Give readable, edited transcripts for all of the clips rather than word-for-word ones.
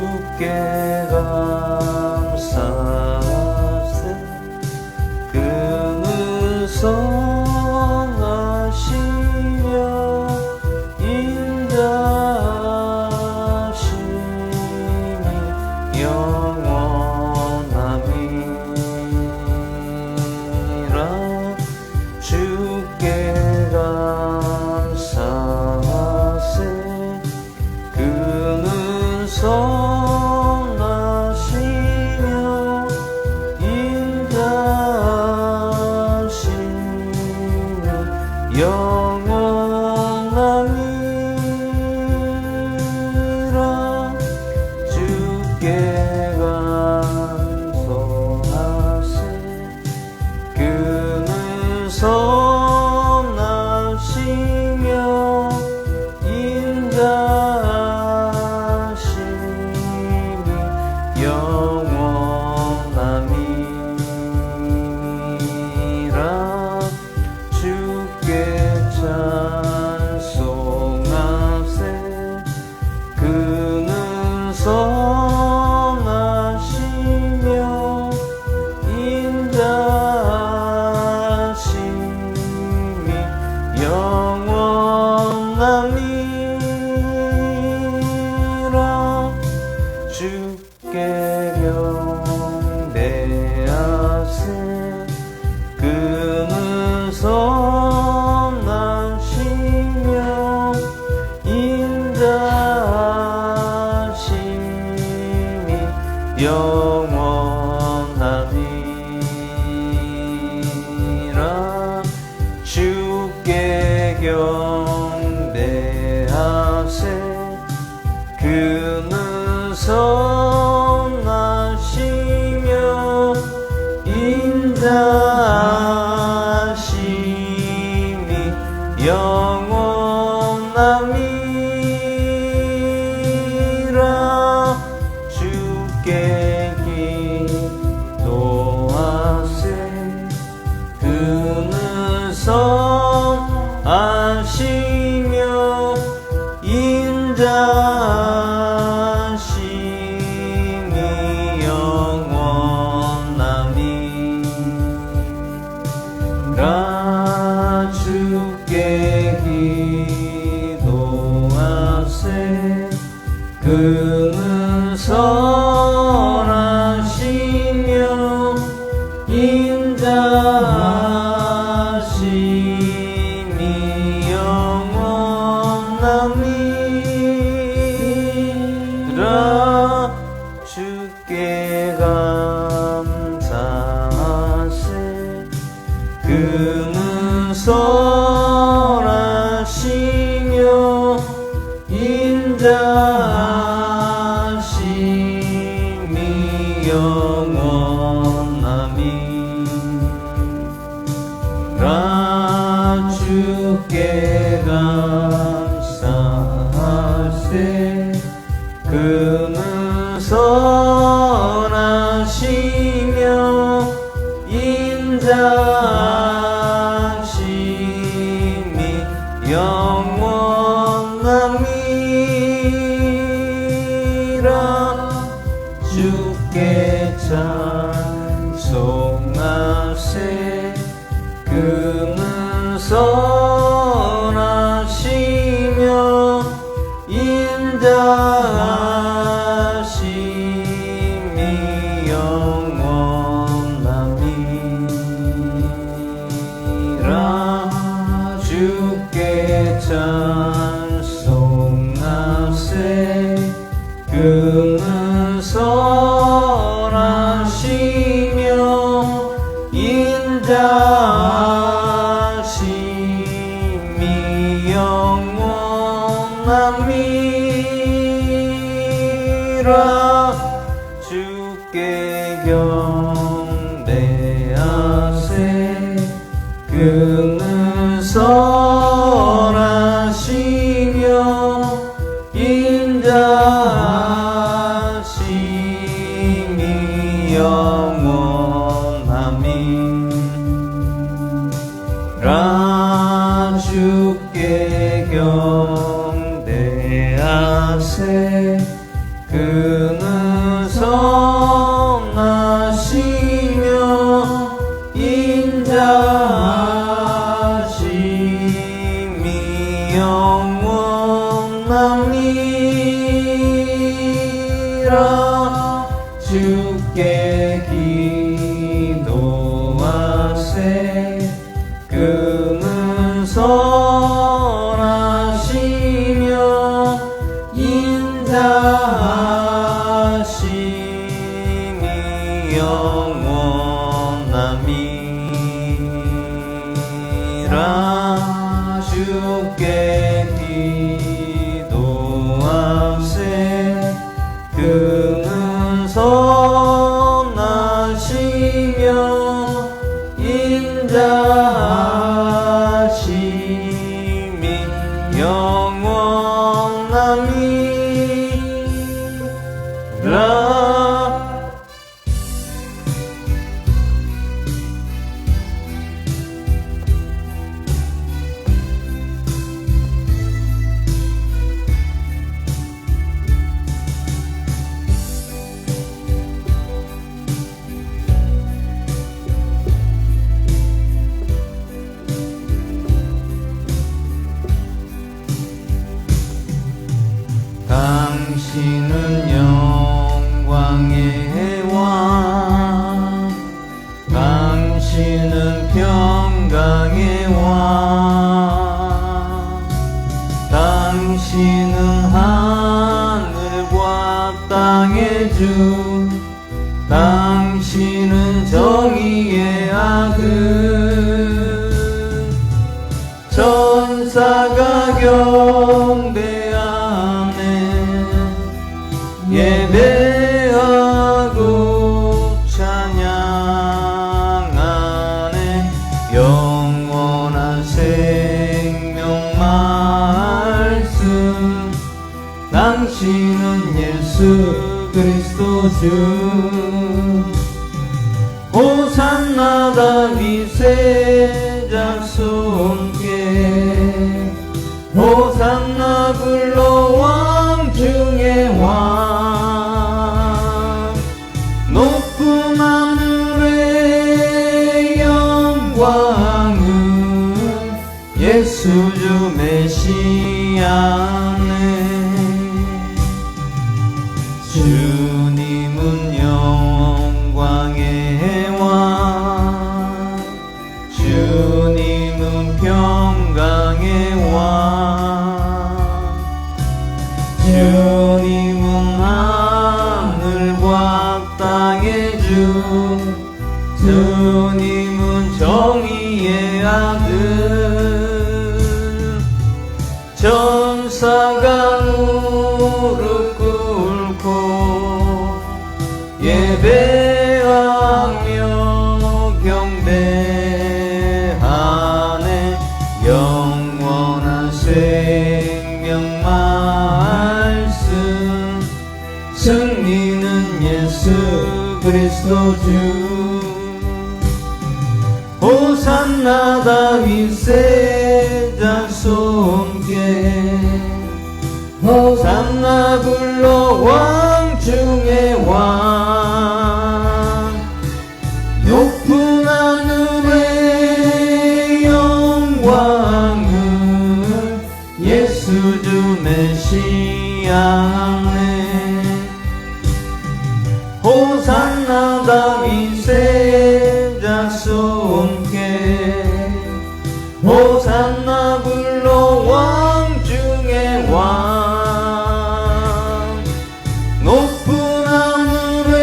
주께 감사세 근성하시며 인자하시니 영원함이라 주께 감사세 그는 선하시며 인자하시니 영원함이라 주께 감사하세 그는 선하시며 인자하시니 영원함이라 주께 찬송하세 그는 선하시며 인자하시니 영원함이라 주께 경배하세 그는 선하시며 인자하시니 영원함이라 주께 경배하세 그는 선하시며 인자하시니 영원함이라 주께 기도하세 그는 선하시며 인자하시니 영원함이라 주께 기도하세 그는 선하시며 인자하시니 영원함이라 주께 감사하세 그는 선하시며 인자하시니 영원함이라 주께 감사하세 그는 선하시며 인자하시니 영원함이라 주께 찬송하세 그는 선하시며 인자하시니 영원함이라 주께 찬송하세 그는 선하시며 인자하시니 영원함이라 주께 경배하세 그는 선하시며 인자하시니 영원함이라 주께 경배하세 그는 주께 기도하세. 그는 선하시며 인자하심이 영원함이라. 당신은 영광의 왕, 당신은 평강의 왕, 당신은 하늘과 땅의 주, 당신은 정의의 아들. 천사가 경배하네 예배하고 찬양하네. 영원한 생명 말씀, 당신은 예수 그리스도 주. 호산나 다윗의 자손께, 호산나 불러 왕 중의 왕. 높은 하늘의 영광은 예수 주 메시아네. 주님은 영광의 왕, 주님은 평강의 왕, 주님은 하늘과 땅의 주, 주님은 정의의 아들. 천사가 무릎 꿇고 예배하며 경배하네. 영원한 생명 말씀, 승리는 예수 그리스도 주. 호산나 다윗의 자손께, 호산나 불러 왕 중의 왕. 높은 하늘의 영광은 예수 주 메시아네. 호산나 다윗의 자손께, 호산나 불러 왕 중의 왕. 높은 하늘의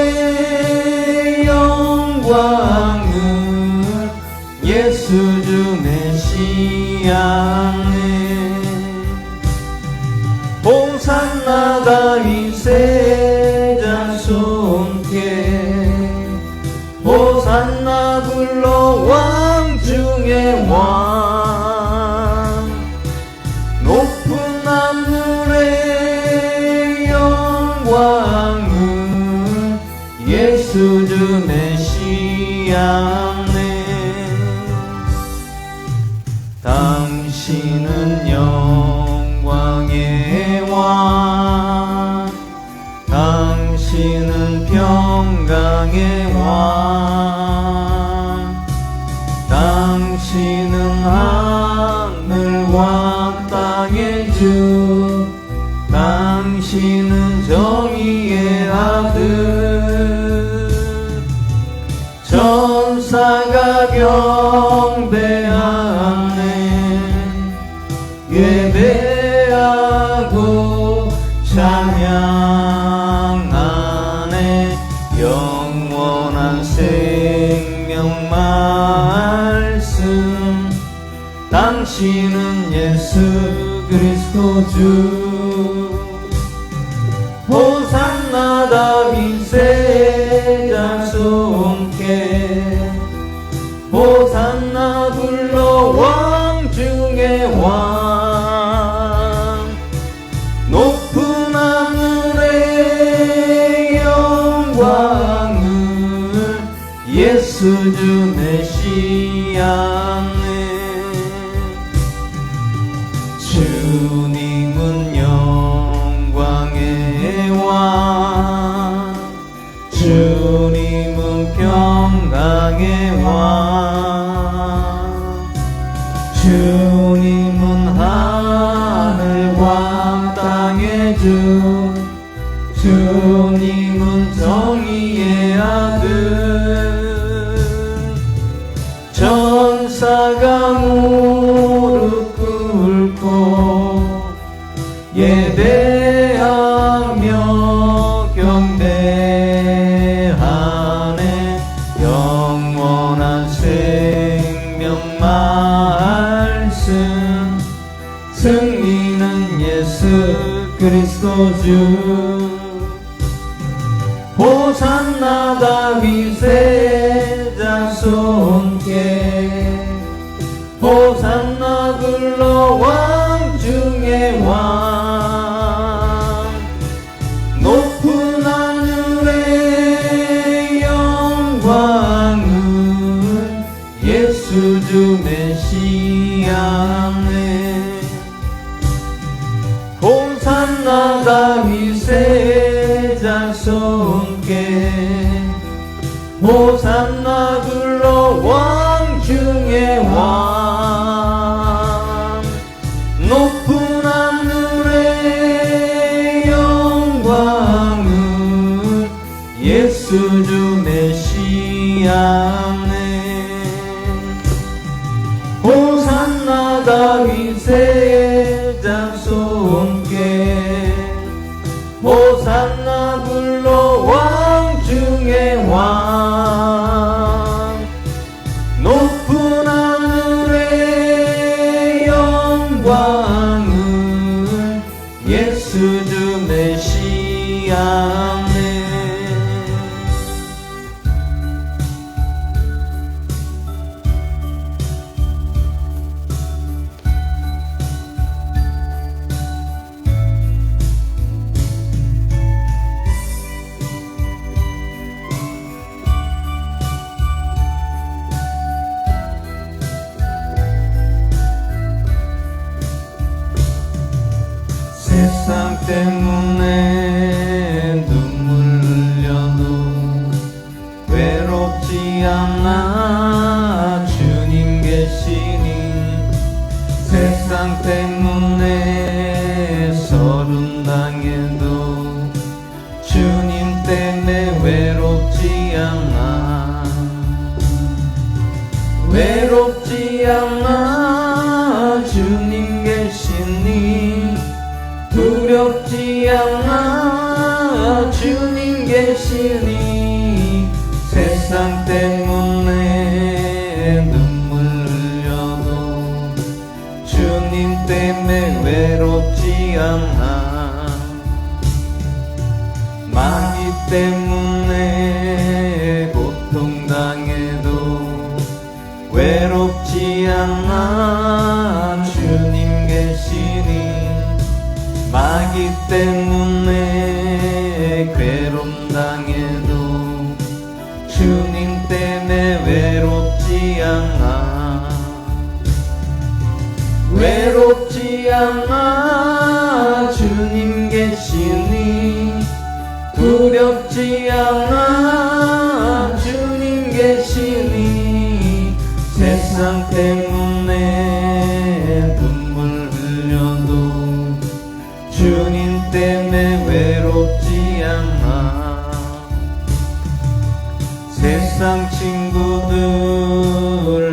영광은 예수 주 메시아네. 호산나 다윗의 자손께, 호산나 불러 왕 중의 왕. 높은 하늘의 영광은 예수 주 메시아네. 당신은 영광의 왕, 당신은 평강의 왕, 당신은 하늘과 땅의 주, 당신은 정의의 아들. 천사가 경배하네 예배하고 찬양하네. 영원한 생 당신은 예수 그리스도 주. 호산나 다윗의 자손께 호산나 불러 왕 중의 왕. 높은 하늘의 영광을 예수 주 메시아네. 주님은 영광의 왕. 주님은 평강의 왕. 주님은 하늘과 땅의 주. 주님은 정의의 아들. 전사가 무릎 꿇고 예배하며 경배하네. 영원한 생명 말씀. 승리는 예수 그리스도 주. 호산나 다윗의 자손께 호산나 불러 왕 중의 왕. 높은 하늘의 영광을 예수 주 메시아네. 호산나 다윗의 자손께 호산나 불러 왕 중의 왕. 높은 하늘의 영광을 예수 주 메시아네. 호산나 다윗의 자손께 호산나 불러 왕 중의 왕. 높은 하늘의 영광을 예수 주 메시아네. 세상 때문에 눈물 흘려도 외롭지 않아 주님 계시니. 세상 때문에 서름 당해도 주님 때문에 외롭지 않아. 외롭지 않아 주님 계시니. 두렵지 않아 주님 계시니. 세상 때문에 눈물 흘려도 주님 때문에 외롭지 않아. 마귀 때문에 고통당해도 외롭지 않아 주님 계시니. 마귀 때문에 괴로움 당해도 주님 때문에 외롭지 않아. 외롭지 않아 주님 계시니. 두렵지 않아 주님 계시니. 세상 때문에 눈물 흘려도 주님 때문에 외롭지 않아. 세상 친구들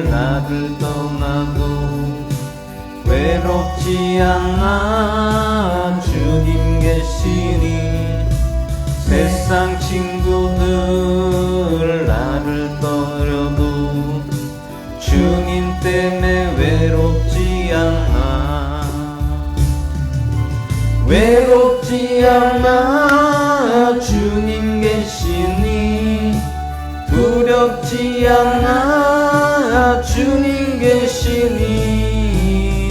나를 떠나도 외롭지 않아 주님 계시니. 세상 친구들 나를 떠나도 주님 때문에 외롭지 않아 외롭지 않아 주님 계시니 두렵지 않아 주님 계시니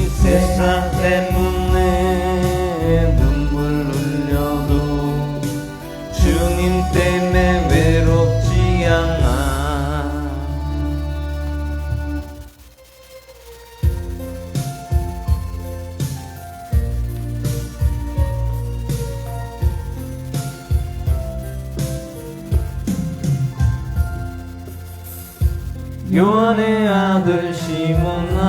세상 때문에 눈물 흘려도 주님 때문에 외롭지 않아 요한의 아들 시몬아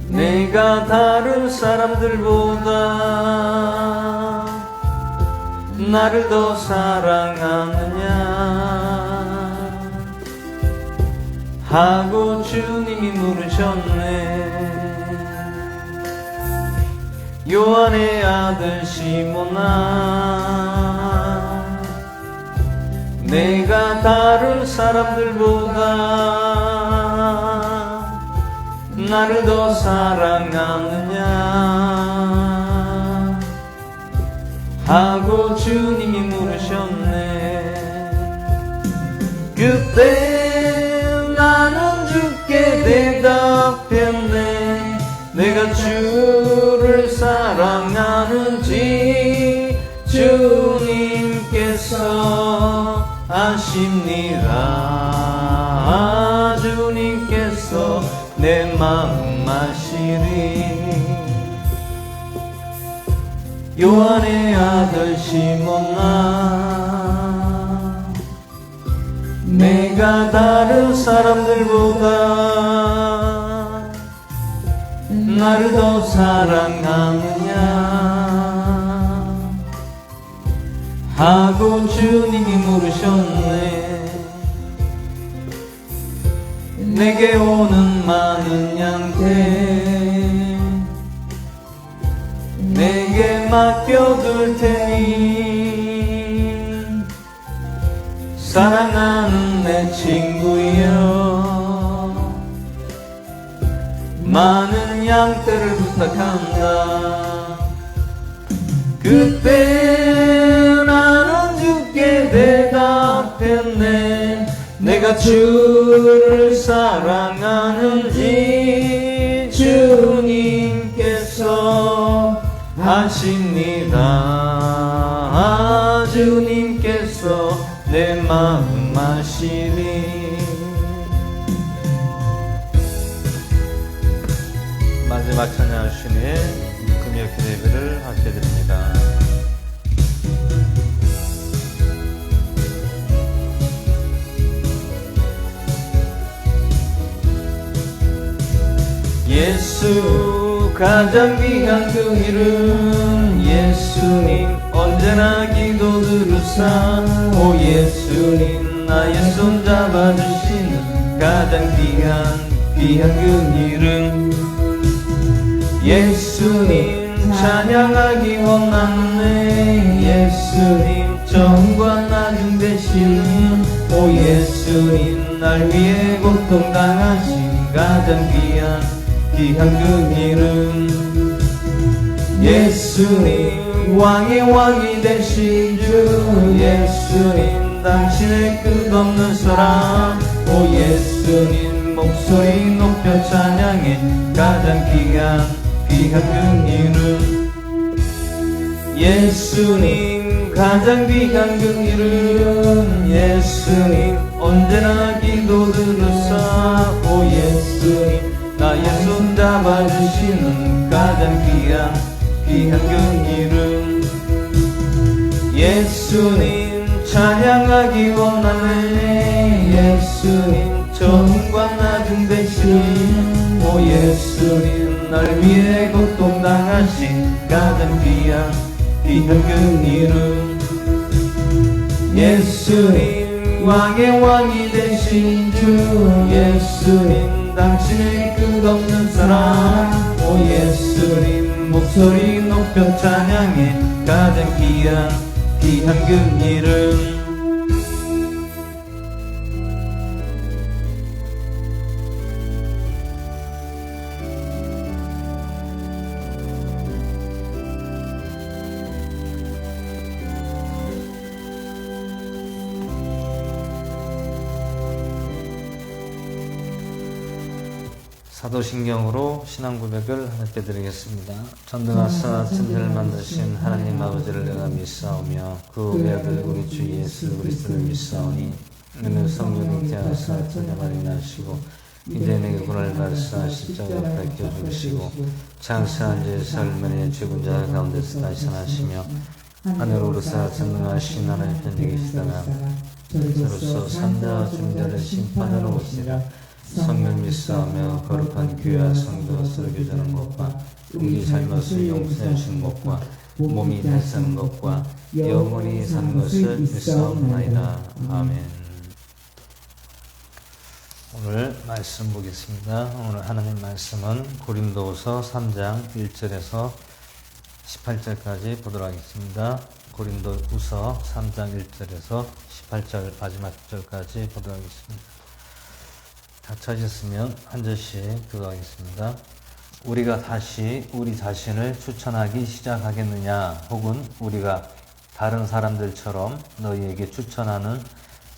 내가 다른 사람들보다 나를 더 사랑하느냐 하고 주님이 물으셨네 요한의 아들 시몬아 내가 다른 사람들보다 나를 더 사랑하느냐 하고 주님이 물으셨네 그때 나는 주께 대답했네 내가 주를 사랑하는지 주님께서 아십니다 주님께서 내 마음 아시리 요한의 아들 시몬아 내가 다른 사람들보다 나를 더 사랑하느냐 하고 주님이 물으셨네 내게 오는 많은 양들 내게 맡겨둘 테니 사랑하는 내 친구여 많은 양떼를 부탁한다 그때 나는 주께 대답했네 내가 주를 사랑하는지 주님께서 아십니다 주님께서 내 마음 아시니 마지막 찬양 주시니 금요 기도 예배를 하게 됩니다. 예수 가장 귀한 그 이름 예수님 언제나 기도 들으사 오 예수님 나의 손 잡아주시는 가장 귀한 그 이름 예수님 찬양하기 원하네 예수님 정과 나중 대신 오 예수님 날 위해 고통당하신 가장 귀한 그 이름 예수님 왕의 왕이 되신 주 예수님 당신의 끝없는 사랑 오 예수님 목소리 높여 찬양해 가장 귀한 그 이름 예수님 가장 귀한 그 이름 예수님 언제나 기도 들으사 오 예수님 나의 손 잡아주시는 가장 귀한 그 이름 예수님 찬양하기 원하네 예수님 처음과 나중 대신 오 예수님 날 위해 고통당하신 가장 귀한 그 이름 예수님 왕의 왕이 되신 주 예수님 당신의 끝없는 사랑 오 예수님 목소리 높여 찬양해 가장 귀한 그 이름 사도신경으로 신앙 고백을 하나님께 드리겠습니다. 전능하사 천지를 만드신 하나님 아버지를 내가 믿사오며 그 외아들 우리 주 예수 그리스도를 믿사오니 너는 성령이 태하사 천녀만이 나시고 이제 내게 구원을 받으사 십자가에 밝혀 죽으시고 장사한 죄에서 얼마나 죽은 자 가운데서 다시 살아나시며 하늘로 오르사 전능하신 하나님 편에 계시다가 저로서 산자와 중자를 심판하러 오시리라. 성령 믿사오며 거룩한 교회와 성도 서로 교제하는 것과 우리 잘못을 용서해 주시는 것과 몸이 다시 사는 것과 영원히 사는 것을 믿사옵나이다. 아멘. 오늘 말씀 보겠습니다. 오늘 하나님 말씀은 고린도후서 3장 1절에서 18절까지 보도록 하겠습니다. 고린도후서 3장 1절에서 18절 마지막 절까지 보도록 하겠습니다. 다 찾으셨으면 한 절씩 교도하겠습니다. 우리가 다시 우리 자신을 추천하기 시작하겠느냐, 혹은 우리가 다른 사람들처럼 너희에게 추천하는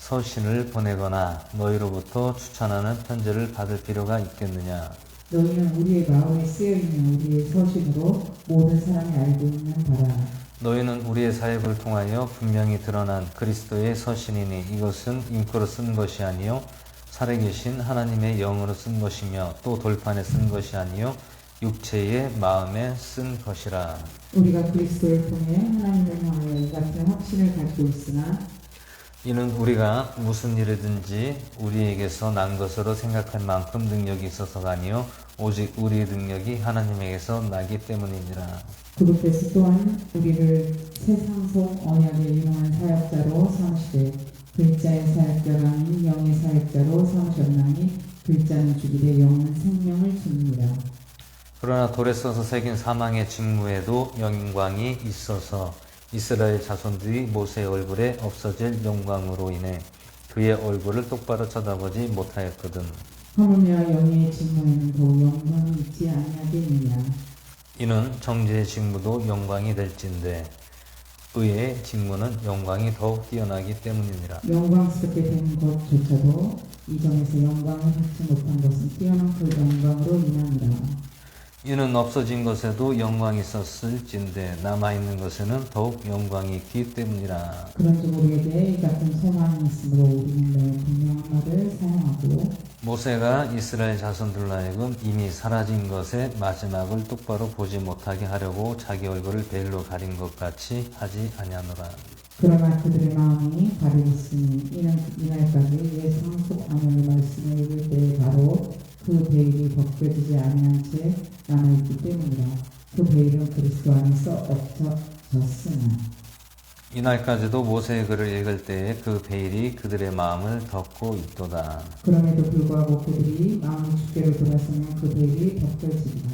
서신을 보내거나 너희로부터 추천하는 편지를 받을 필요가 있겠느냐. 너희는 우리의 마음에 쓰여있는 우리의 서신으로 모든 사람이 알고 있는 바라. 너희는 우리의 사역을 통하여 분명히 드러난 그리스도의 서신이니 이것은 인구로 쓴 것이 아니요 살아계신 하나님의 영으로 쓴 것이며 또 돌판에 쓴 것이 아니요 육체의 마음에 쓴 것이라. 우리가 그리스도를 통해 하나님을 향하여 이 같은 확신을 가지고 있으나 이는 우리가 무슨 일이든지 우리에게서 난 것으로 생각할 만큼 능력이 있어서가 아니요 오직 우리의 능력이 하나님에게서 나기 때문이니라. 그분께서 또한 우리를 세상 속 언약의 유능한 사역자로 삼으시되 글자의 사역자가 아닌 영의 사역자로 삼으셨나니 글자는 죽이되 영은 생명을 줍니다. 그러나 돌에 써서 새긴 사망의 직무에도 영광이 있어서 이스라엘 자손들이 모세의 얼굴에 없어질 영광으로 인해 그의 얼굴을 똑바로 쳐다보지 못하였거든. 하물며 영의 직무에는 더욱 영광이 있지 아니하겠느냐. 이는 정죄의 직무도 영광이 될진데 의의 직무는 영광이 더욱 뛰어나기 때문이니라. 영광스럽게 된 것조차도 이전에서 영광을 받지 못한 것은 뛰어난 그 영광으로 인함이라. 이는 없어진 것에도 영광이 있었을진데 남아있는 것에는 더욱 영광이 있기 때문이라. 그런즉 우리에게 이 같은 소망이 있으므로 우리는 매우 분명한 말을 사용하고 모세가 이스라엘 자손들로 하여금 이미 사라진 것의 마지막을 똑바로 보지 못하게 하려고 자기 얼굴을 베일로 가린 것 같이 하지 아니하노라. 그러나 그들의 마음이 가려졌으니 이는 이날까지 예상 속 언약의 말씀을 읽을 때에 바로 그 베일이 벗겨지지 아니한 채 남아있기 때문이라. 그 베일은 그리스도 안에서 없어졌으나 이날까지도 모세의 글을 읽을 때에 그 베일이 그들의 마음을 덮고 있도다. 그럼에도 불구하고 그들이 마음이 주께로 돌아서면 그 베일이 벗겨지리라.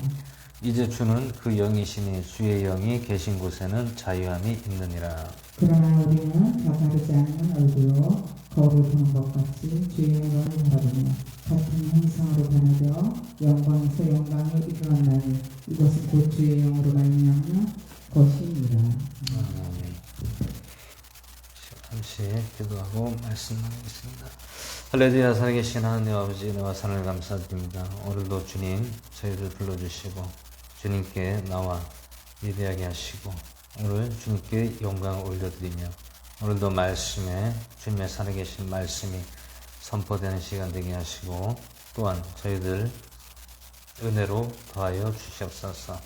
이제 주는 그 영이시니 주의 영이 계신 곳에는 자유함이 있느니라. 그러나 우리는 다 다르지 않는 얼굴로 거울을 보는 것 같이 주의 영광을 바라보며 같은 형상으로 변하여 영광에서 영광에 이르는 날에 이것은 곧 주의 영으로 말미암는 것입니다. 잠시 기도하고 말씀 나누겠습니다. 할렐루야. 살아계신 하나님 아버지, 은혜와 사랑을 감사드립니다. 오늘도 주님 저희를 불러주시고 주님께 나와 예배하게 하시고 오늘 주님께 영광을 올려드리며 오늘도 말씀에 주님의 살아계신 말씀이 선포되는 시간 되게 하시고 또한 저희들 은혜로 더하여 주시옵소서.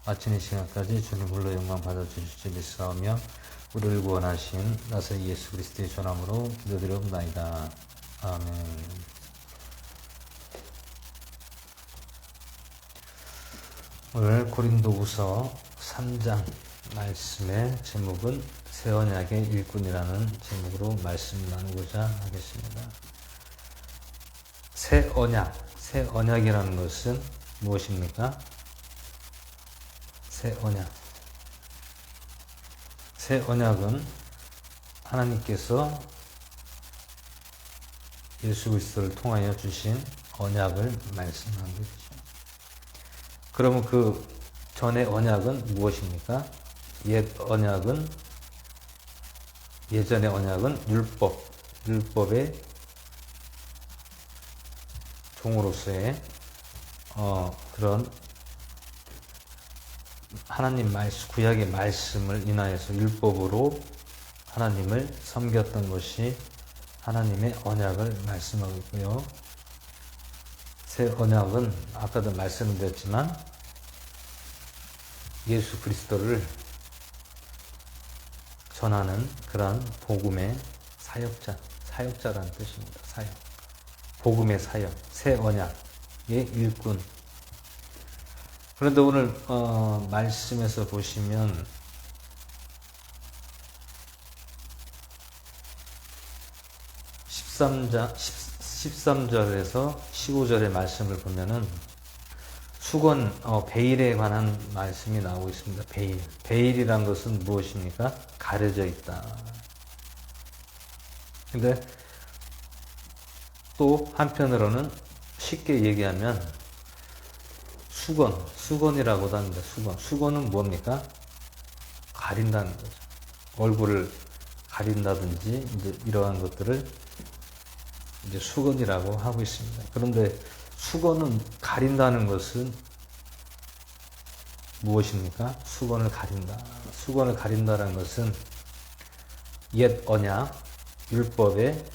마친 이 시간까지 주님 홀로 영광 받아주실지 믿사오며 우리를 구원하신 나사렛 예수 그리스도의 전함으로 기도드려옵나이다. 아멘. 오늘 고린도후서 3장 말씀의 제목은 새 언약의 일꾼이라는 제목으로 말씀 나누고자 하겠습니다. 새 언약이라는 것은 무엇입니까? 새 언약은 하나님께서 예수 그리스도를 통하여 주신 언약을 말씀하는 것이죠. 그러면 그 전의 언약은 무엇입니까? 예전의 언약은 율법의 종으로서의 그런 하나님 구약의 말씀을 인하여서 율법으로 하나님을 섬겼던 것이 하나님의 언약을 말씀하고 있고요. 새 언약은 아까도 말씀드렸지만 예수 그리스도를 전하는 그러한 복음의 사역자라는 뜻입니다. 사역. 복음의 사역, 새 언약의 일꾼. 그런데 오늘 말씀에서 보시면 13절에서 15절의 말씀을 보면은 수건, 베일에 관한 말씀이 나오고 있습니다. 베일. 베일이란 것은 무엇입니까? 가려져 있다. 근데 또 한편으로는 쉽게 얘기하면 수건이라고도 합니다. 수건은 뭡니까? 가린다는 거죠. 얼굴을 가린다든지 이제 이러한 것들을 이제 수건이라고 하고 있습니다. 그런데 수건은 가린다는 것은 무엇입니까? 수건을 가린다. 수건을 가린다는 것은 옛 언약, 율법에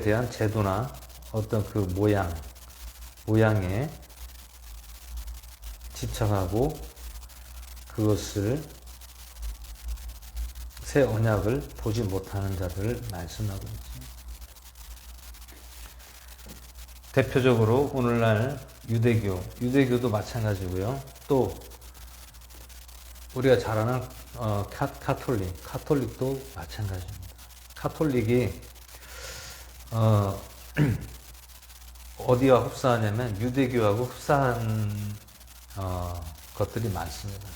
대한 제도나 어떤 그 모양에 집착하고 그것을 새 언약을 보지 못하는 자들을 말씀하고 있습니다. 대표적으로 오늘날 유대교도 마찬가지고요. 또 우리가 잘 아는 카톨릭도 마찬가지입니다. 카톨릭이 어디와 흡사하냐면 유대교하고 흡사한 것들이 많습니다.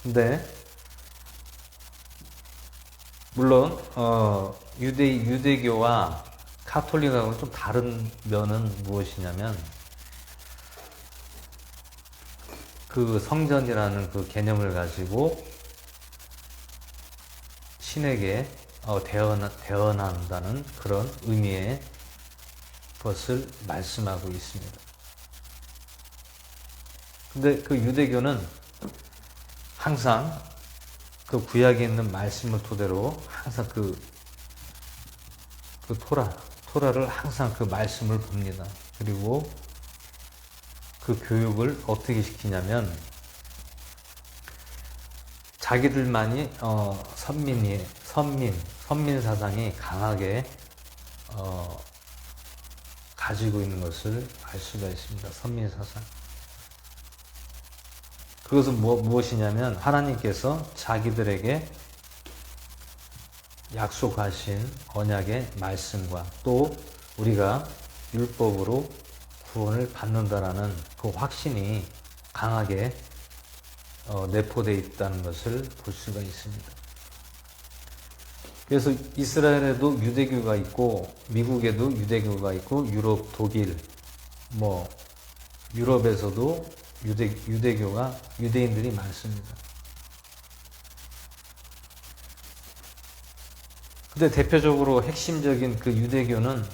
근데 물론 유대교와 카톨릭하고는 좀 다른 면은 무엇이냐면 그 성전이라는 그 개념을 가지고 신에게 대언한다는 그런 의미의 것을 말씀하고 있습니다. 근데 그 유대교는 항상 그 구약에 있는 말씀을 토대로 항상 그 토라를 항상 그 말씀을 봅니다. 그리고 그 교육을 어떻게 시키냐면 자기들만이 선민 사상이 강하게 가지고 있는 것을 알 수가 있습니다. 선민 사상. 그것은 무엇이냐면 하나님께서 자기들에게 약속하신 언약의 말씀과 또 우리가 율법으로 구원을 받는다라는 그 확신이 강하게 내포되어 있다는 것을 볼 수가 있습니다. 그래서 이스라엘에도 유대교가 있고 미국에도 유대교가 있고 유럽, 독일, 유럽에서도 유대인들이 많습니다. 근데 대표적으로 핵심적인 그 유대교는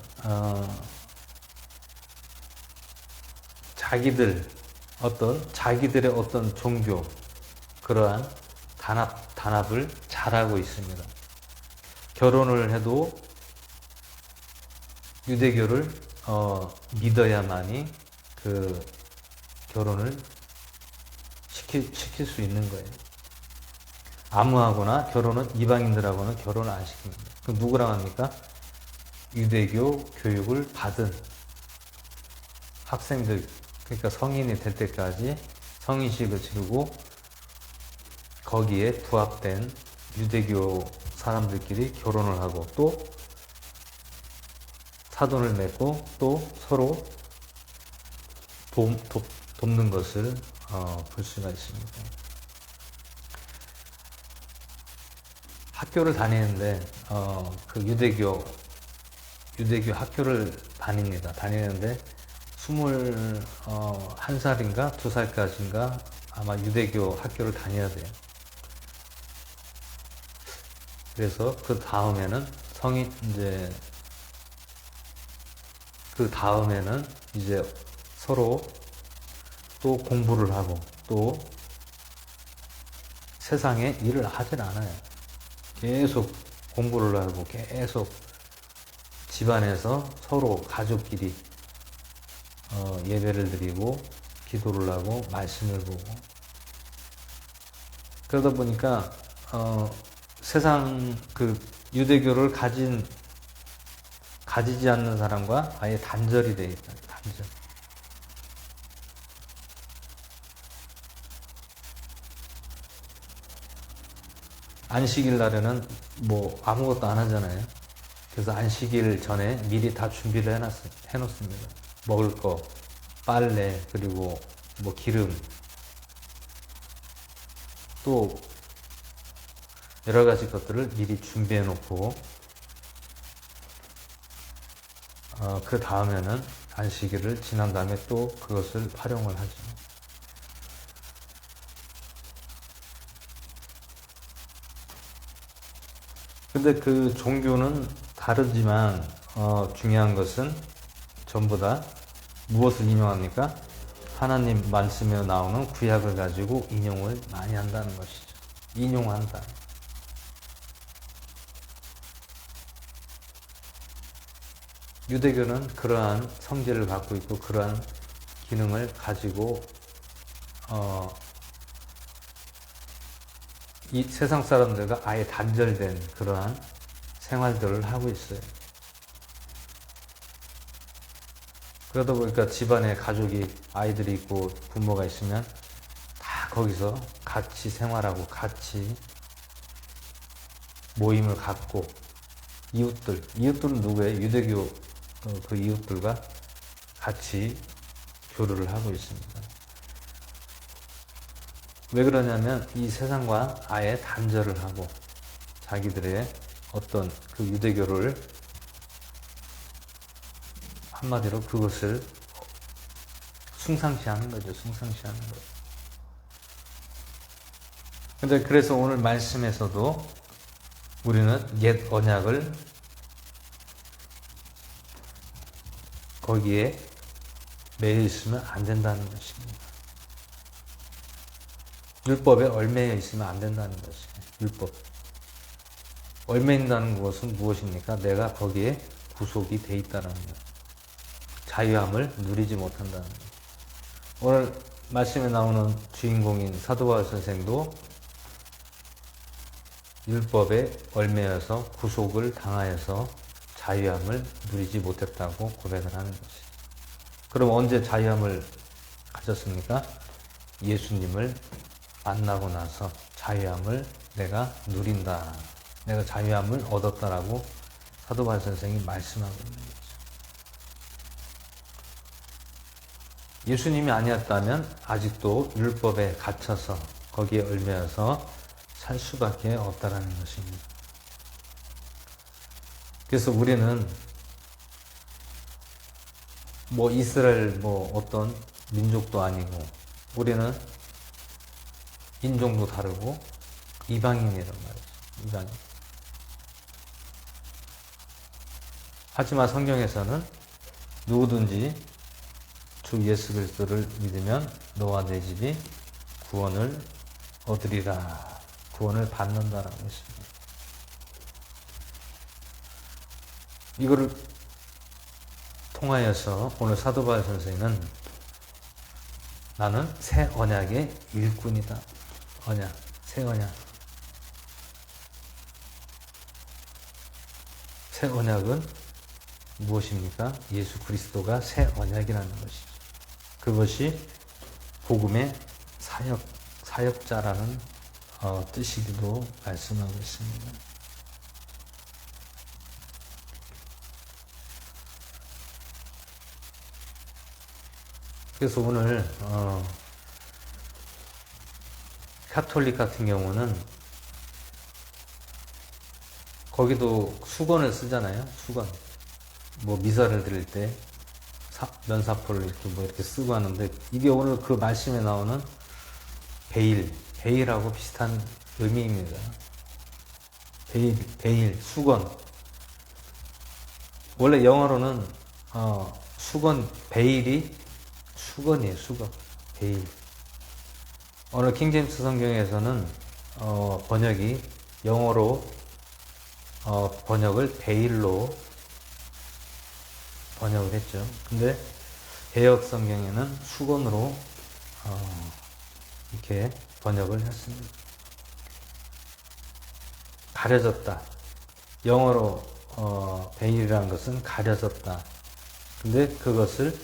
자기들의 어떤 종교 그러한 단합을 잘하고 있습니다. 결혼을 해도 유대교를 믿어야만이 그 결혼을 시킬 수 있는 거예요. 아무하고나 이방인들하고는 결혼을 안 시킵니다. 그럼 누구랑 합니까? 유대교 교육을 받은 학생들, 그러니까 성인이 될 때까지 성인식을 치르고 거기에 부합된 유대교 사람들끼리 결혼을 하고 또 사돈을 맺고 또 서로 돕는 것을 볼 수가 있습니다. 학교를 다니는데 그 유대교 학교를 다니는데 21살인가 2살까지인가 아마 유대교 학교를 다녀야 돼요. 그래서 그 다음에는 그 다음에는 이제 서로 또 공부를 하고 또 세상에 일을 하진 않아요. 계속 공부를 하고 계속 집안에서 서로 가족끼리 예배를 드리고 기도를 하고 말씀을 보고 그러다 보니까 세상 그 유대교를 가지지 않는 사람과 아예 단절이 되어 있다. 단절. 안식일 날에는 뭐 아무것도 안 하잖아요. 그래서 안식일 전에 미리 다 준비를 해놓습니다. 먹을 거, 빨래, 그리고 뭐 기름, 또 여러 가지 것들을 미리 준비해 놓고 그 다음에는 안식일을 지난 다음에 또 그것을 활용을 하죠. 근데 그 종교는 다르지만 중요한 것은 전부 다 무엇을 인용합니까? 하나님 말씀에 나오는 구약을 가지고 인용을 많이 한다는 것이죠. 인용한다. 유대교는 그러한 성질을 갖고 있고 그러한 기능을 가지고 이 세상 사람들과 아예 단절된 그러한 생활들을 하고 있어요. 그러다 보니까 집안에 가족이 아이들이 있고 부모가 있으면 다 거기서 같이 생활하고 같이 모임을 갖고 이웃들은 누구예요? 유대교 그 이웃들과 같이 교류를 하고 있습니다. 왜 그러냐면 이 세상과 아예 단절을 하고 자기들의 어떤 그 유대교를 한마디로 그것을 숭상시하는 거죠. 숭상시하는 거죠. 근데 그래서 오늘 말씀에서도 우리는 옛 언약을 거기에 매여 있으면 안 된다는 것입니다. 율법에 얽매여 있으면 안 된다는 것이에요. 율법. 얽매인다는 것은 무엇입니까? 내가 거기에 구속이 돼 있다는 것. 자유함을 누리지 못한다는 것. 오늘 말씀에 나오는 주인공인 사도 바울 선생도 율법에 얽매여서 구속을 당하여서 자유함을 누리지 못했다고 고백을 하는 것이에요. 그럼 언제 자유함을 가졌습니까? 예수님을 만나고 나서 자유함을 내가 누린다. 내가 자유함을 얻었다라고 사도 바울 선생이 말씀하고 있는 거죠. 예수님이 아니었다면 아직도 율법에 갇혀서 거기에 얽매여서 살 수밖에 없다라는 것입니다. 그래서 우리는 뭐 이스라엘 뭐 어떤 민족도 아니고 우리는 인종도 다르고 이방인이란 말이죠. 이방인. 하지만 성경에서는 누구든지 주 예수 그리스도를 믿으면 너와 내 집이 구원을 얻으리라. 구원을 받는다라고 했습니다. 이거를 통하여서 오늘 사도 바울 선생은 나는 새 언약의 일꾼이다. 언약, 새 언약. 새 언약은 무엇입니까? 예수 그리스도가 새 언약이라는 것이죠. 그것이 복음의 사역자라는 뜻이기도 말씀하고 있습니다. 그래서 오늘 카톨릭 같은 경우는 거기도 수건을 쓰잖아요. 수건. 뭐 미사를 드릴 때 면사포를 이렇게 뭐 이렇게 쓰고 하는데 이게 오늘 그 말씀에 나오는 베일하고 비슷한 의미입니다. 베일, 수건. 원래 영어로는 수건, 베일이 수건이에요. 수건, 베일. 오늘 킹제임스 성경에서는 번역이 영어로 번역을 베일로 번역을 했죠. 근데 개역 성경에는 수건으로 이렇게 번역을 했습니다. 가려졌다. 영어로 베일이라는 것은 가려졌다. 근데 그것을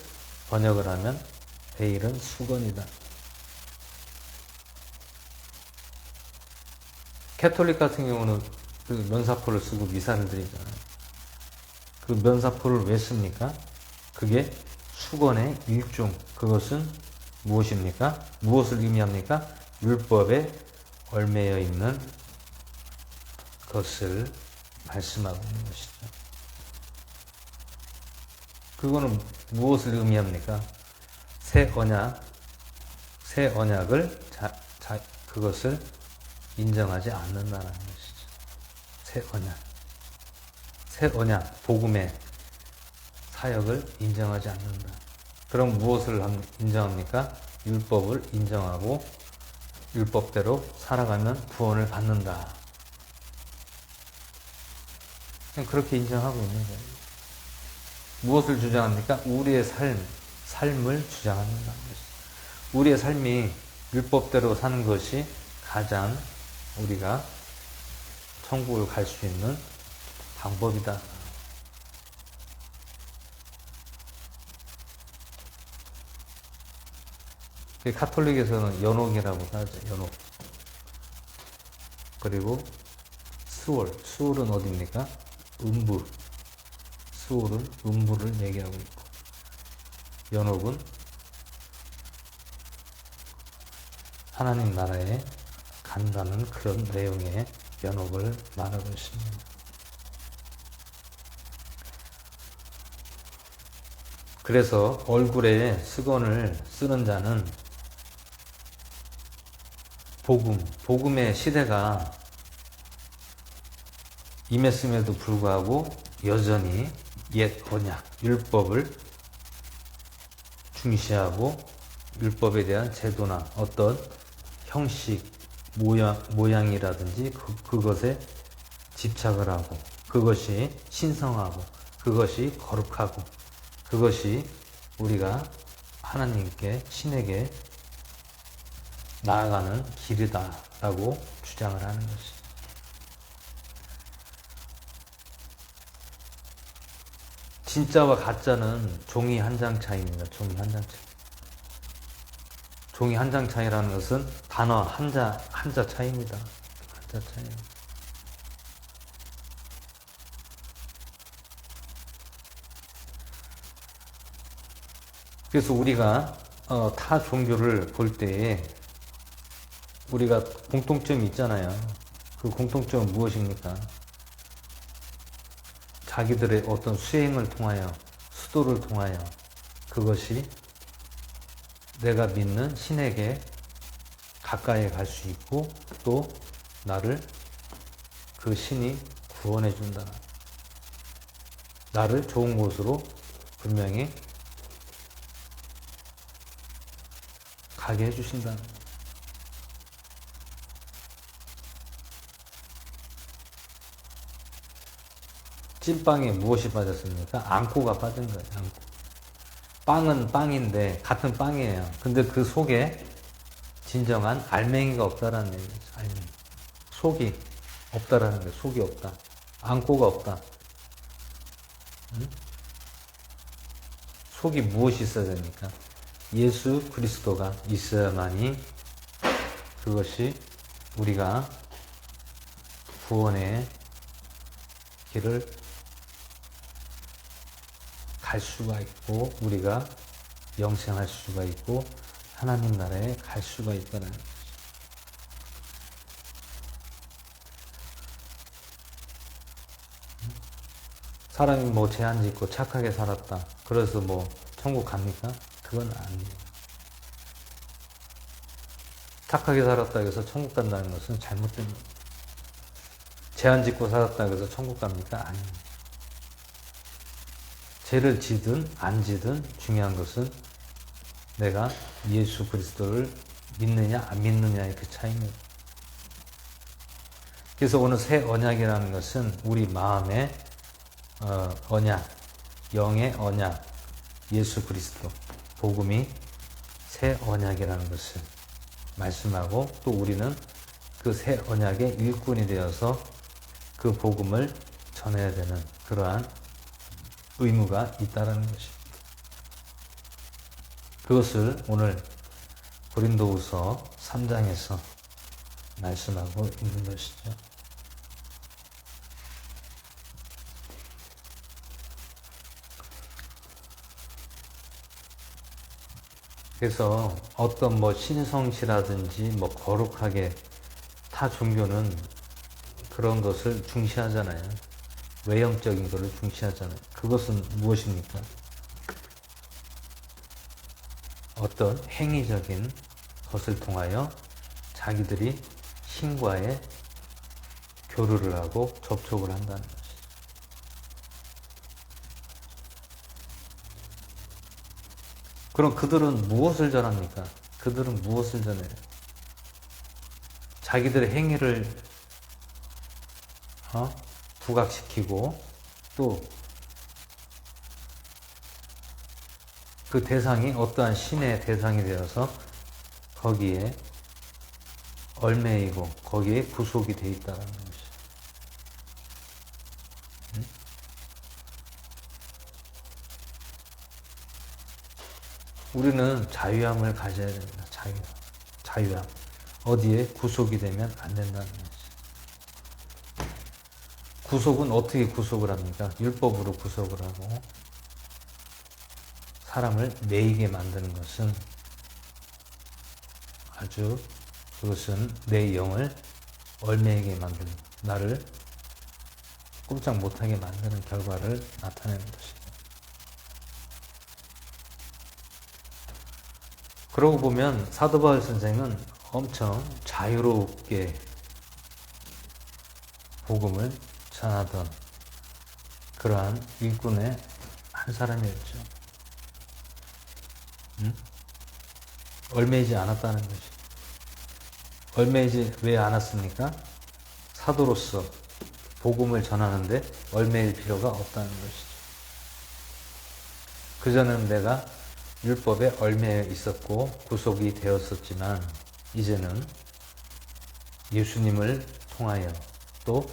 번역을 하면 베일은 수건이다. 캐톨릭 같은 경우는 그 면사포를 쓰고 미사를 드리잖아요. 그 면사포를 왜 씁니까? 그게 수건의 일종. 그것은 무엇입니까? 무엇을 의미합니까? 율법에 얽매여 있는 것을 말씀하고 있는 것이죠. 그거는 무엇을 의미합니까? 새 언약을 그것을 인정하지 않는다는 것이죠. 새 언약, 복음의 사역을 인정하지 않는다. 그럼 무엇을 인정합니까? 율법을 인정하고 율법대로 살아가면 구원을 받는다. 그냥 그렇게 인정하고 있는 거예요. 무엇을 주장합니까? 우리의 삶을 주장한다는 것이죠. 우리의 삶이 율법대로 사는 것이 가장 우리가 천국을 갈 수 있는 방법이다. 카톨릭에서는 연옥이라고 하죠. 연옥. 그리고 수월은 어디입니까? 음부. 수월은 음부를 얘기하고 있고, 연옥은 하나님 나라에 간다는 그런 내용의 연옥을 말하고 있습니다. 그래서 얼굴에 수건을 쓰는 자는 복음의 시대가 임했음에도 불구하고 여전히 옛 언약, 율법을 중시하고 율법에 대한 제도나 어떤 형식, 모양이라든지 그것에 집착을 하고, 그것이 신성하고, 그것이 거룩하고, 그것이 우리가 하나님께, 신에게 나아가는 길이다라고 주장을 하는 것이죠. 진짜와 가짜는 종이 한 장 차이입니다. 종이 한 장 차이. 종이 한 장 차이라는 것은 단어 한자 차이입니다. 한자 차이. 그래서 우리가 타 종교를 볼 때에 우리가 공통점이 있잖아요. 그 공통점은 무엇입니까? 자기들의 어떤 수행을 통하여, 수도를 통하여 그것이 내가 믿는 신에게 가까이 갈 수 있고, 또 나를 그 신이 구원해 준다. 나를 좋은 곳으로 분명히 가게 해주신다. 찐빵에 무엇이 빠졌습니까? 앙꼬가 빠진 거예요. 앙꼬. 빵은 빵인데 같은 빵이에요. 근데 그 속에 진정한 알맹이가 없다라는 얘기죠. 알맹이. 속이 없다라는 거예요. 속이 없다. 앙꼬가 없다. 응? 속이 무엇이 있어야 됩니까? 예수 그리스도가 있어야만이 그것이 우리가 구원의 길을 갈 수가 있고, 우리가 영생할 수가 있고, 하나님 나라에 갈 수가 있다는 거죠. 사람이 뭐 죄안 짓고 착하게 살았다, 그래서 뭐 천국 갑니까? 그건 아니에요. 착하게 살았다 해서 천국 간다는 것은 잘못된 거예요. 죄안 짓고 살았다 해서 천국 갑니까? 아니에요. 죄를 지든 안 지든 중요한 것은 내가 예수 그리스도를 믿느냐 안 믿느냐의 그 차이입니다. 그래서 오늘 새 언약이라는 것은 우리 마음의 언약, 영의 언약, 예수 그리스도, 복음이 새 언약이라는 것을 말씀하고, 또 우리는 그 새 언약의 일꾼이 되어서 그 복음을 전해야 되는 그러한 의무가 있다는 것입니다. 그것을 오늘 고린도후서 3장에서 말씀하고 있는 것이죠. 그래서 어떤 신성시라든지 거룩하게 타 종교는 그런 것을 중시하잖아요. 외형적인 것을 중시하잖아요. 그것은 무엇입니까? 어떤 행위적인 것을 통하여 자기들이 신과의 교류를 하고 접촉을 한다는 것이죠. 그럼 그들은 무엇을 전합니까? 그들은 무엇을 전해요? 자기들의 행위를 부각시키고, 또 그 대상이 어떠한 신의 대상이 되어서 거기에 얽매이고 거기에 구속이 되어 있다는 것이죠. 우리는 자유함을 가져야 됩니다. 자유함. 어디에 구속이 되면 안 된다는 것이죠. 구속은 어떻게 구속을 합니까? 율법으로 구속을 하고, 사람을 매이게 만드는 것은 그것은 내 영을 얽매이게 만드는, 나를 꼼짝 못하게 만드는 결과를 나타내는 것입니다. 그러고 보면 사도 바울 선생은 엄청 자유롭게 복음을 전하던 그러한 일꾼의 한 사람이었죠. 얽매이지 않았다는 것이. 얽매이지 왜 않았습니까? 사도로서 복음을 전하는데 얽매일 필요가 없다는 것이죠. 그전에는 내가 율법에 얽매여 있었고 구속이 되었었지만, 이제는 예수님을 통하여 또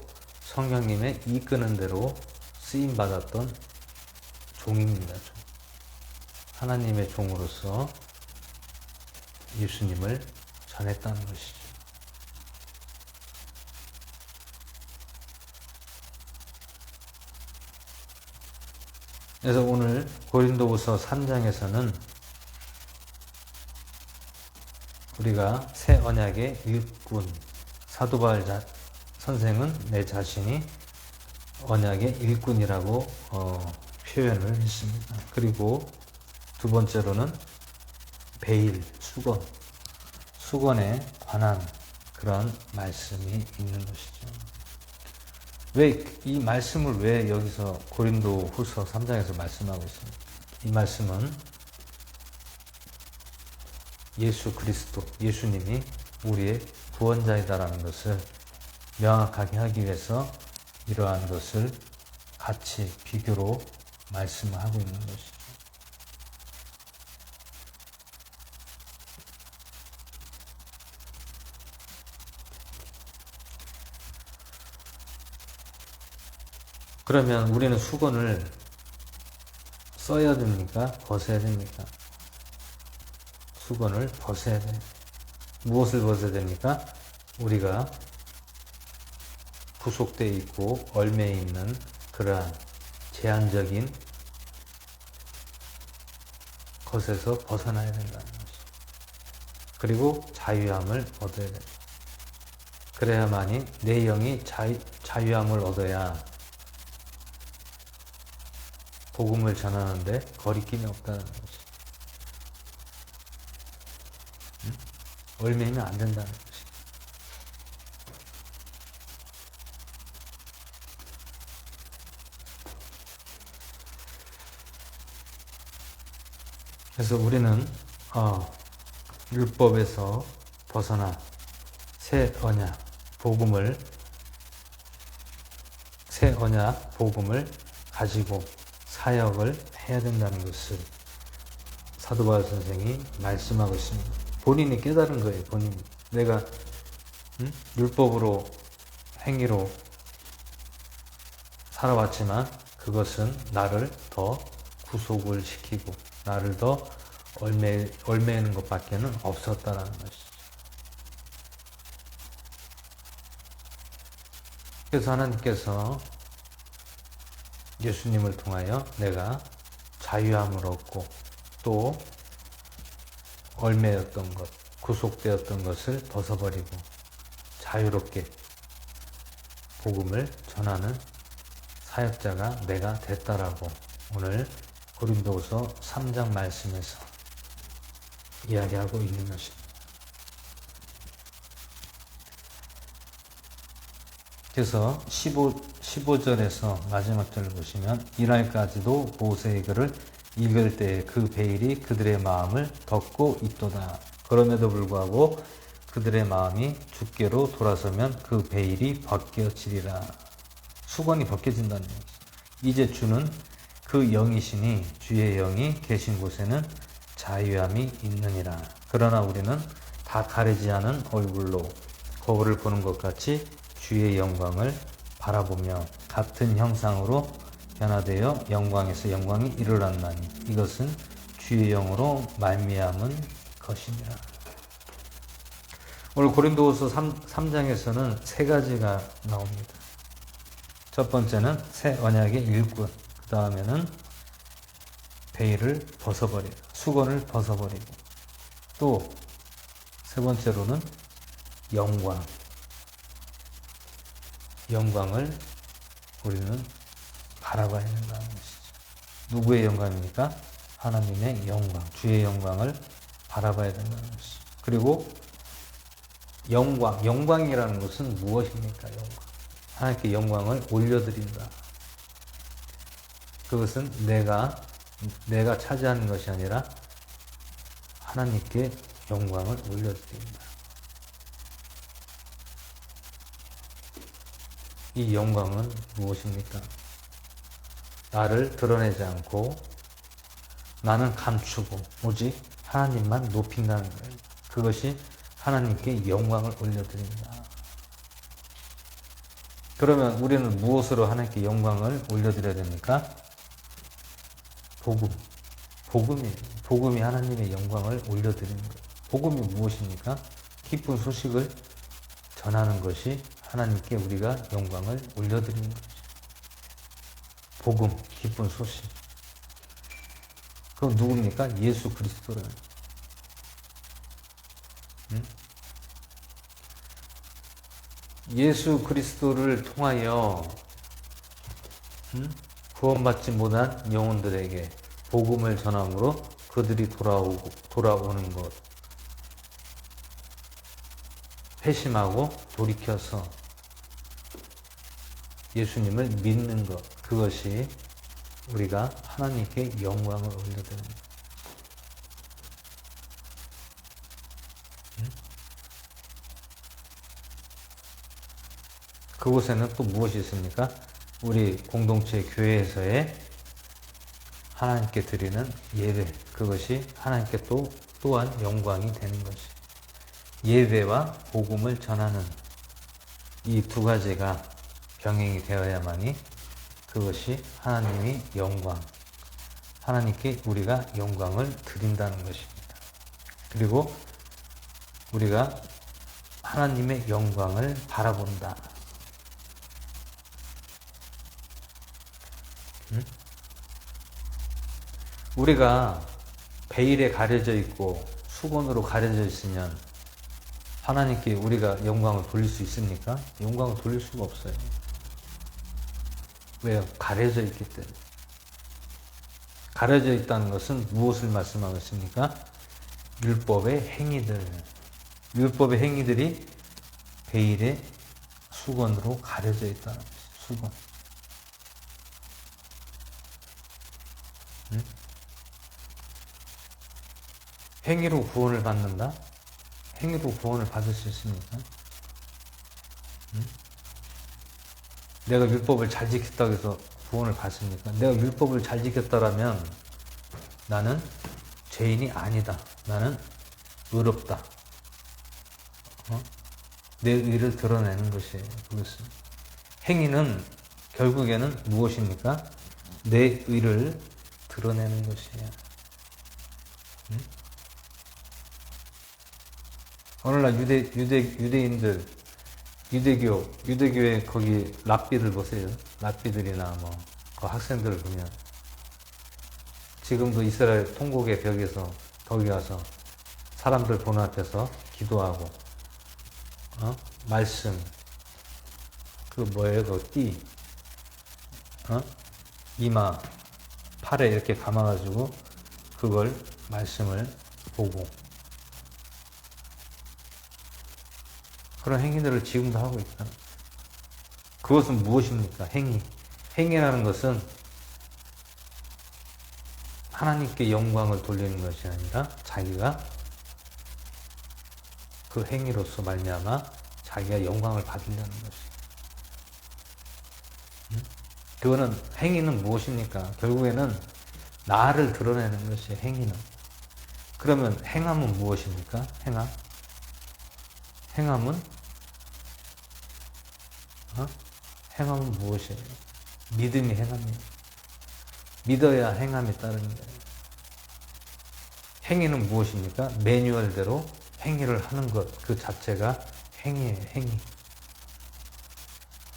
성령님의 이끄는 대로 쓰임받았던 종입니다. 하나님의 종으로서 예수님을 전했다는 것이죠. 그래서 오늘 고린도후서 3장에서는 우리가 새 언약의 일꾼, 사도 바울 선생은 내 자신이 언약의 일꾼이라고 표현을 했습니다. 그리고 두 번째로는 베일, 수건에 관한 그런 말씀이 있는 것이죠. 이 말씀을 왜 여기서 고린도 후서 3장에서 말씀하고 있습니까? 이 말씀은 예수 그리스도, 예수님이 우리의 구원자이다라는 것을 명확하게 하기 위해서 이러한 것을 같이 비교로 말씀하고 있는 것이죠. 그러면 우리는 수건을 써야 됩니까? 벗어야 됩니까? 수건을 벗어야 됩니다. 무엇을 벗어야 됩니까? 우리가 구속되어 있고 얽매여 있는 그러한 제한적인 것에서 벗어나야 된다는 것이죠. 그리고 자유함을 얻어야 됩니다. 그래야만이 내 영이 자유함을 얻어야 복음을 전하는데 거리낌이 없다는 것이죠. 얽매이면 안 된다는 것이죠. 그래서 우리는 율법에서 벗어나 새 언약 복음을 가지고 사역을 해야 된다는 것을 사도 바울 선생이 말씀하고 있습니다. 본인이 깨달은 거예요. 본인이. 내가 율법으로 행위로 살아왔지만 그것은 나를 더 구속을 시키고 나를 더 얽매이는 것밖에는 없었다라는 것이죠. 그래서 하나님께서 예수님을 통하여 내가 자유함을 얻고 또 얽매였던 것, 구속되었던 것을 벗어버리고 자유롭게 복음을 전하는 사역자가 내가 됐다라고 오늘 고린도후서 3장 말씀에서 이야기하고 있는 것입니다. 그래서 15절에서 마지막 절을 보시면 이날까지도 모세의 글을 읽을 때 그 베일이 그들의 마음을 덮고 있도다. 그럼에도 불구하고 그들의 마음이 주께로 돌아서면 그 베일이 벗겨지리라. 수건이 벗겨진다는 얘기죠. 이제 주는 그 영이시니 주의 영이 계신 곳에는 자유함이 있느니라. 그러나 우리는 다 가리지 않은 얼굴로 거울을 보는 것 같이 주의 영광을 바라보며 같은 형상으로 변화되어 영광에서 영광이 이르렀나니 이것은 주의 영으로 말미암은 것이니라. 오늘 고린도후서 3장에서는 세 가지가 나옵니다. 첫 번째는 새 언약의 일꾼, 그 다음에는 베일을 벗어버리고 수건을 벗어버리고 또 세 번째로는 영광을 우리는 바라봐야 된다는 것이죠. 누구의 영광입니까? 하나님의 영광, 주의 영광을 바라봐야 된다는 것이죠. 그리고 영광이라는 것은 무엇입니까? 하나님께 영광을 올려드린다. 그것은 내가 차지하는 것이 아니라 하나님께 영광을 올려드린다. 이 영광은 무엇입니까? 나를 드러내지 않고 나는 감추고 오직 하나님만 높인다는 거예요. 그것이 하나님께 영광을 올려드린다. 그러면 우리는 무엇으로 하나님께 영광을 올려드려야 됩니까? 복음이 하나님의 영광을 올려드리는 거예요. 복음이 무엇입니까? 기쁜 소식을 전하는 것이 하나님께 우리가 영광을 올려드리는 것이죠. 복음, 기쁜 소식. 그럼 누굽니까? 예수 그리스도를. 예수 그리스도를 통하여 구원받지 못한 영혼들에게 복음을 전함으로 그들이 돌아오는 것, 회심하고 돌이켜서 예수님을 믿는 것, 그것이 우리가 하나님께 영광을 올려드리는 것. 그곳에는 또 무엇이 있습니까? 우리 공동체 교회에서의 하나님께 드리는 예배, 그것이 하나님께 또한 영광이 되는 것이. 예배와 복음을 전하는 이 두 가지가 병행이 되어야만이 그것이 하나님의 영광, 하나님께 우리가 영광을 드린다는 것입니다. 그리고 우리가 하나님의 영광을 바라본다. 우리가 베일에 가려져 있고 수건으로 가려져 있으면 하나님께 우리가 영광을 돌릴 수 있습니까? 영광을 돌릴 수가 없어요. 왜요? 가려져 있기 때문에. 가려져 있다는 것은 무엇을 말씀하고 있습니까? 율법의 행위들. 율법의 행위들이 베일의 수건으로 가려져 있다는 것이죠. 수건. 행위로 구원을 받는다? 행위로 구원을 받을 수 있습니까? 응? 내가 율법을 잘 지켰다고 해서 구원을 받습니까? 내가 율법을 잘 지켰다라면 나는 죄인이 아니다. 나는 의롭다. 내 의를 드러내는 것이에요. 그것은. 행위는 결국에는 무엇입니까? 내 의를 드러내는 것이에요. 응? 오늘날 유대인들, 유대교의 거기 랍비들 보세요. 랍비들이나 그 학생들을 보면 지금도 이스라엘 통곡의 벽에서 거기 가서 사람들 보는 앞에서 기도하고, 말씀, 그 뭐예요? 그 띠, 이마, 팔에 이렇게 감아가지고 그걸 말씀을 보고 그런 행위들을 지금도 하고 있다. 그것은 무엇입니까? 행위. 행위라는 것은 하나님께 영광을 돌리는 것이 아니라 자기가 그 행위로서 말미암아 자기가 영광을 받으려는 것이에요. 그거는 행위는 무엇입니까? 결국에는 나를 드러내는 것이 행위는. 그러면 행함은 무엇입니까? 행함은 행함은 무엇이에요? 믿음이 행함이에요. 믿어야 행함이 따르는 거예요. 행위는 무엇입니까? 매뉴얼대로 행위를 하는 것, 그 자체가 행위예요. 행위.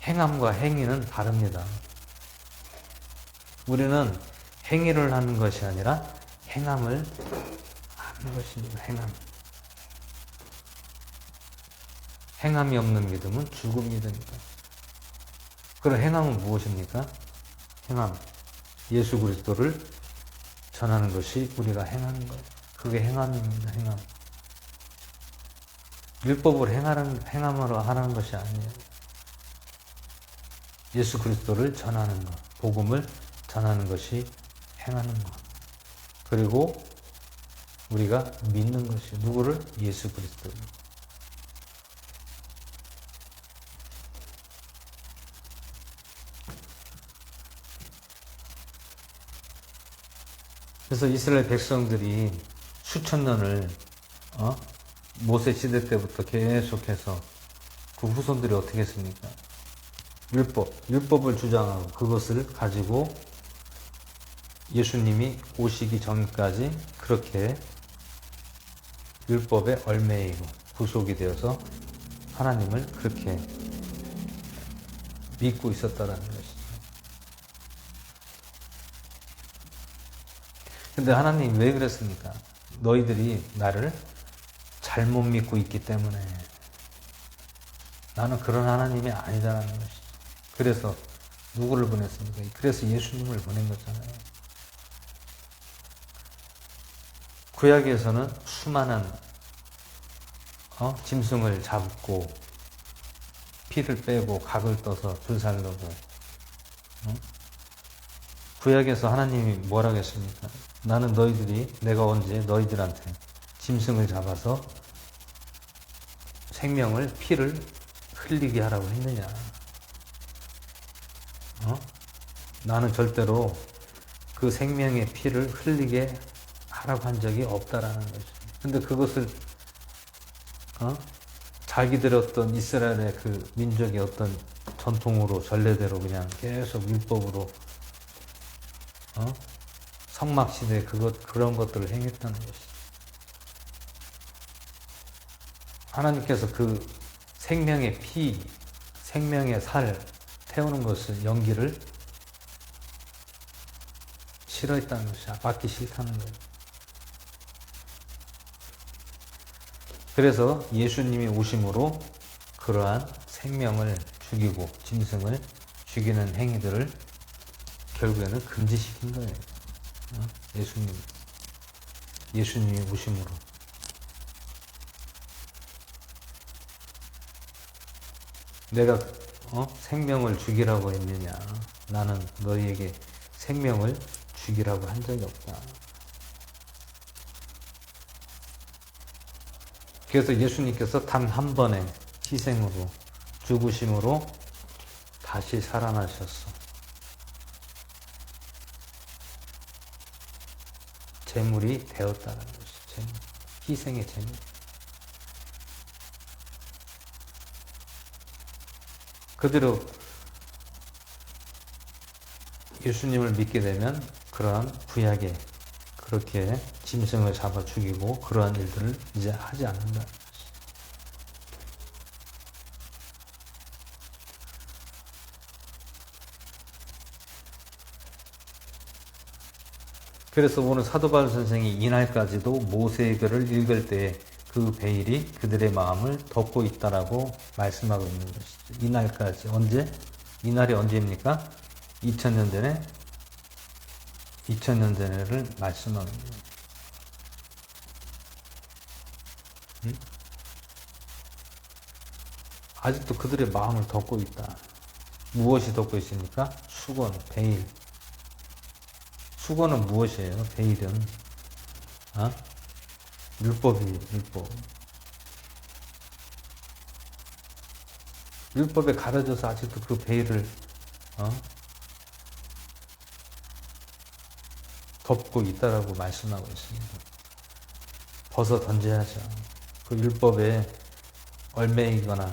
행함과 행위는 다릅니다. 우리는 행위를 하는 것이 아니라 행함을 하는 것입니다. 행함이 없는 믿음은 죽은 믿음이다. 그럼 행함은 무엇입니까? 행함. 예수 그리스도를 전하는 것이 우리가 행하는 거예요. 그게 행함입니다. 행함. 율법을 행함으로 하라는 것이 아니에요. 예수 그리스도를 전하는 것, 복음을 전하는 것이 행하는 것. 그리고 우리가 믿는 것이 누구를? 예수 그리스도를. 그래서 이스라엘 백성들이 수천 년을 모세 시대 때부터 계속해서 그 후손들이 어떻게 했습니까? 율법을 주장하고 그것을 가지고 예수님이 오시기 전까지 그렇게 율법에 얽매이고 구속이 되어서 하나님을 그렇게 믿고 있었다라는 것이죠. 근데 하나님 왜 그랬습니까? 너희들이 나를 잘못 믿고 있기 때문에 나는 그런 하나님이 아니다라는 것이죠. 그래서 누구를 보냈습니까? 그래서 예수님을 보낸 거잖아요. 구약에서는 수많은 짐승을 잡고 피를 빼고 각을 떠서 불살르고 구약에서 하나님이 뭐라고 했습니까? 나는 내가 언제 너희들한테 짐승을 잡아서 생명을 피를 흘리게 하라고 했느냐? 나는 절대로 그 생명의 피를 흘리게 하라고 한 적이 없다라는 거죠. 근데 그것을 자기들의 어떤 이스라엘의 그 민족의 어떤 전통으로 전례대로 그냥 계속 율법으로 성막시대 그런 것들을 행했다는 것이죠. 하나님께서 그 생명의 피, 생명의 살 태우는 것을 연기를 싫어했다는 것이야. 받기 싫다는 거예요. 그래서 예수님이 오심으로 그러한 생명을 죽이고 짐승을 죽이는 행위들을 결국에는 금지시킨 거예요. 예수님이 오심으로. 내가 생명을 죽이라고 했느냐? 나는 너희에게 생명을 죽이라고 한 적이 없다. 그래서 예수님께서 단 한 번의 희생으로, 죽으심으로 다시 살아나셨어. 제물이 되었다는 것이 제물. 희생의 제물. 그대로 예수님을 믿게 되면 그러한 구약에 그렇게 짐승을 잡아 죽이고 그러한 일들을 이제 하지 않는다. 그래서 오늘 사도 바울 선생이 이날까지도 모세의 글을 읽을 때 그 베일이 그들의 마음을 덮고 있다라고 말씀하고 있는 것이죠. 이날까지. 언제? 이날이 언제입니까? 2000년 전에 2000년 전에를 말씀하고 있는 거예요. 응? 아직도 그들의 마음을 덮고 있다. 무엇이 덮고 있습니까? 수건, 베일. 수건은 무엇이에요? 베일은 율법이에요. 율법에 가려져서 아직도 그 베일을 덮고 있다라고 말씀하고 있습니다. 벗어 던져야죠. 그 율법에 얽매이거나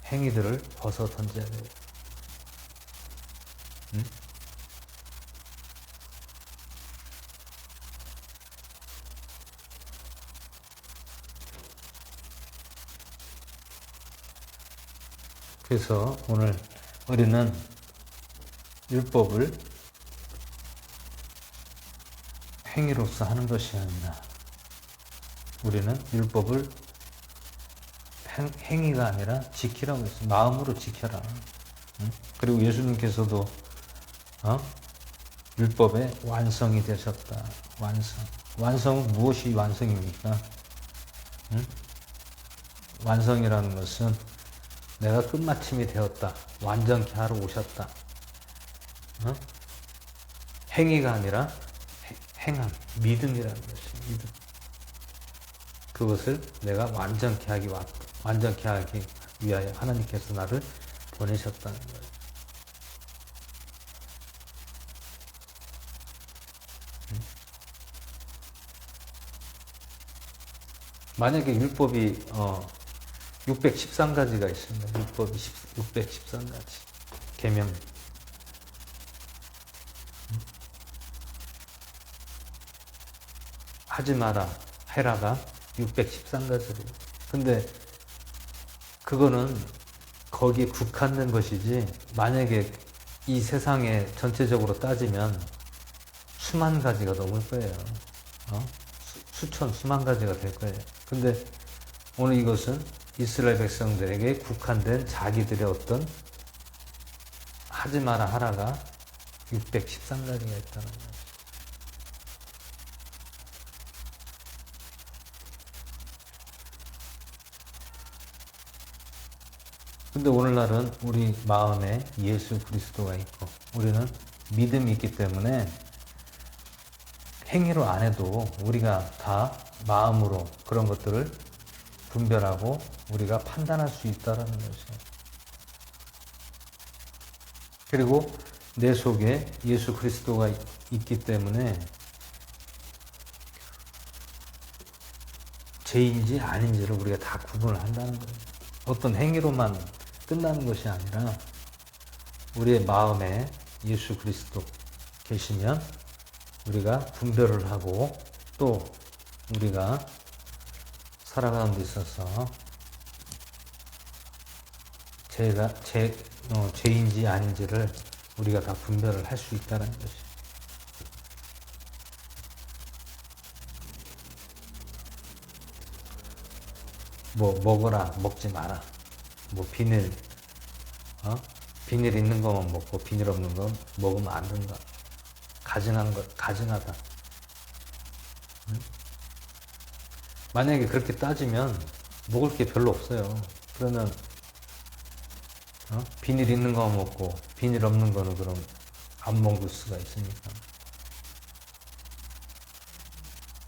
행위들을 벗어 던져야 돼요. 응? 그래서 오늘 우리는 율법을 행위로서 하는 것이 아니라 우리는 율법을 행위가 아니라 지키라고 했어요. 마음으로 지켜라. 응? 그리고 예수님께서도 율법의 완성이 되셨다. 완성은 무엇이 완성입니까? 응? 완성이라는 것은 내가 끝마침이 되었다. 완전케 하러 오셨다. 행위가 아니라 행함, 믿음이라는 것이 믿음. 그것을 내가 완전케 하기 위하여 하나님께서 나를 보내셨다는 거예요. 만약에 율법이 613가지가 있습니다. 율법이 613가지. 계명. 하지 마라, 해라가 613가지로. 근데 그거는 거기에 국한된 것이지, 만약에 이 세상에 전체적으로 따지면 수만 가지가 넘을 거예요. 수만 가지가 될 거예요. 근데 오늘 이것은 이스라엘 백성들에게 국한된 자기들의 어떤 하지 마라 하라가 613가지가 있다는 거예요. 근데 오늘날은 우리 마음에 예수 그리스도가 있고 우리는 믿음이 있기 때문에 행위로 안 해도 우리가 다 마음으로 그런 것들을 분별하고 우리가 판단할 수 있다는 것이에요. 그리고 내 속에 예수 그리스도가 있기 때문에 죄인지 아닌지를 우리가 다 구분을 한다는 거예요. 어떤 행위로만 끝나는 것이 아니라 우리의 마음에 예수 그리스도 계시면 우리가 분별을 하고 또 우리가 살아가는 데 있어서 죄인지 아닌지를 우리가 다 분별을 할 수 있다는 것이. 뭐 먹어라, 먹지 마라. 뭐 비닐 있는 것만 먹고 비닐 없는 건 먹으면 안 된다. 가증하다. 응? 만약에 그렇게 따지면 먹을 게 별로 없어요. 그러면 비닐 있는 거 먹고 비닐 없는 거는 그럼 안 먹을 수가 있으니까.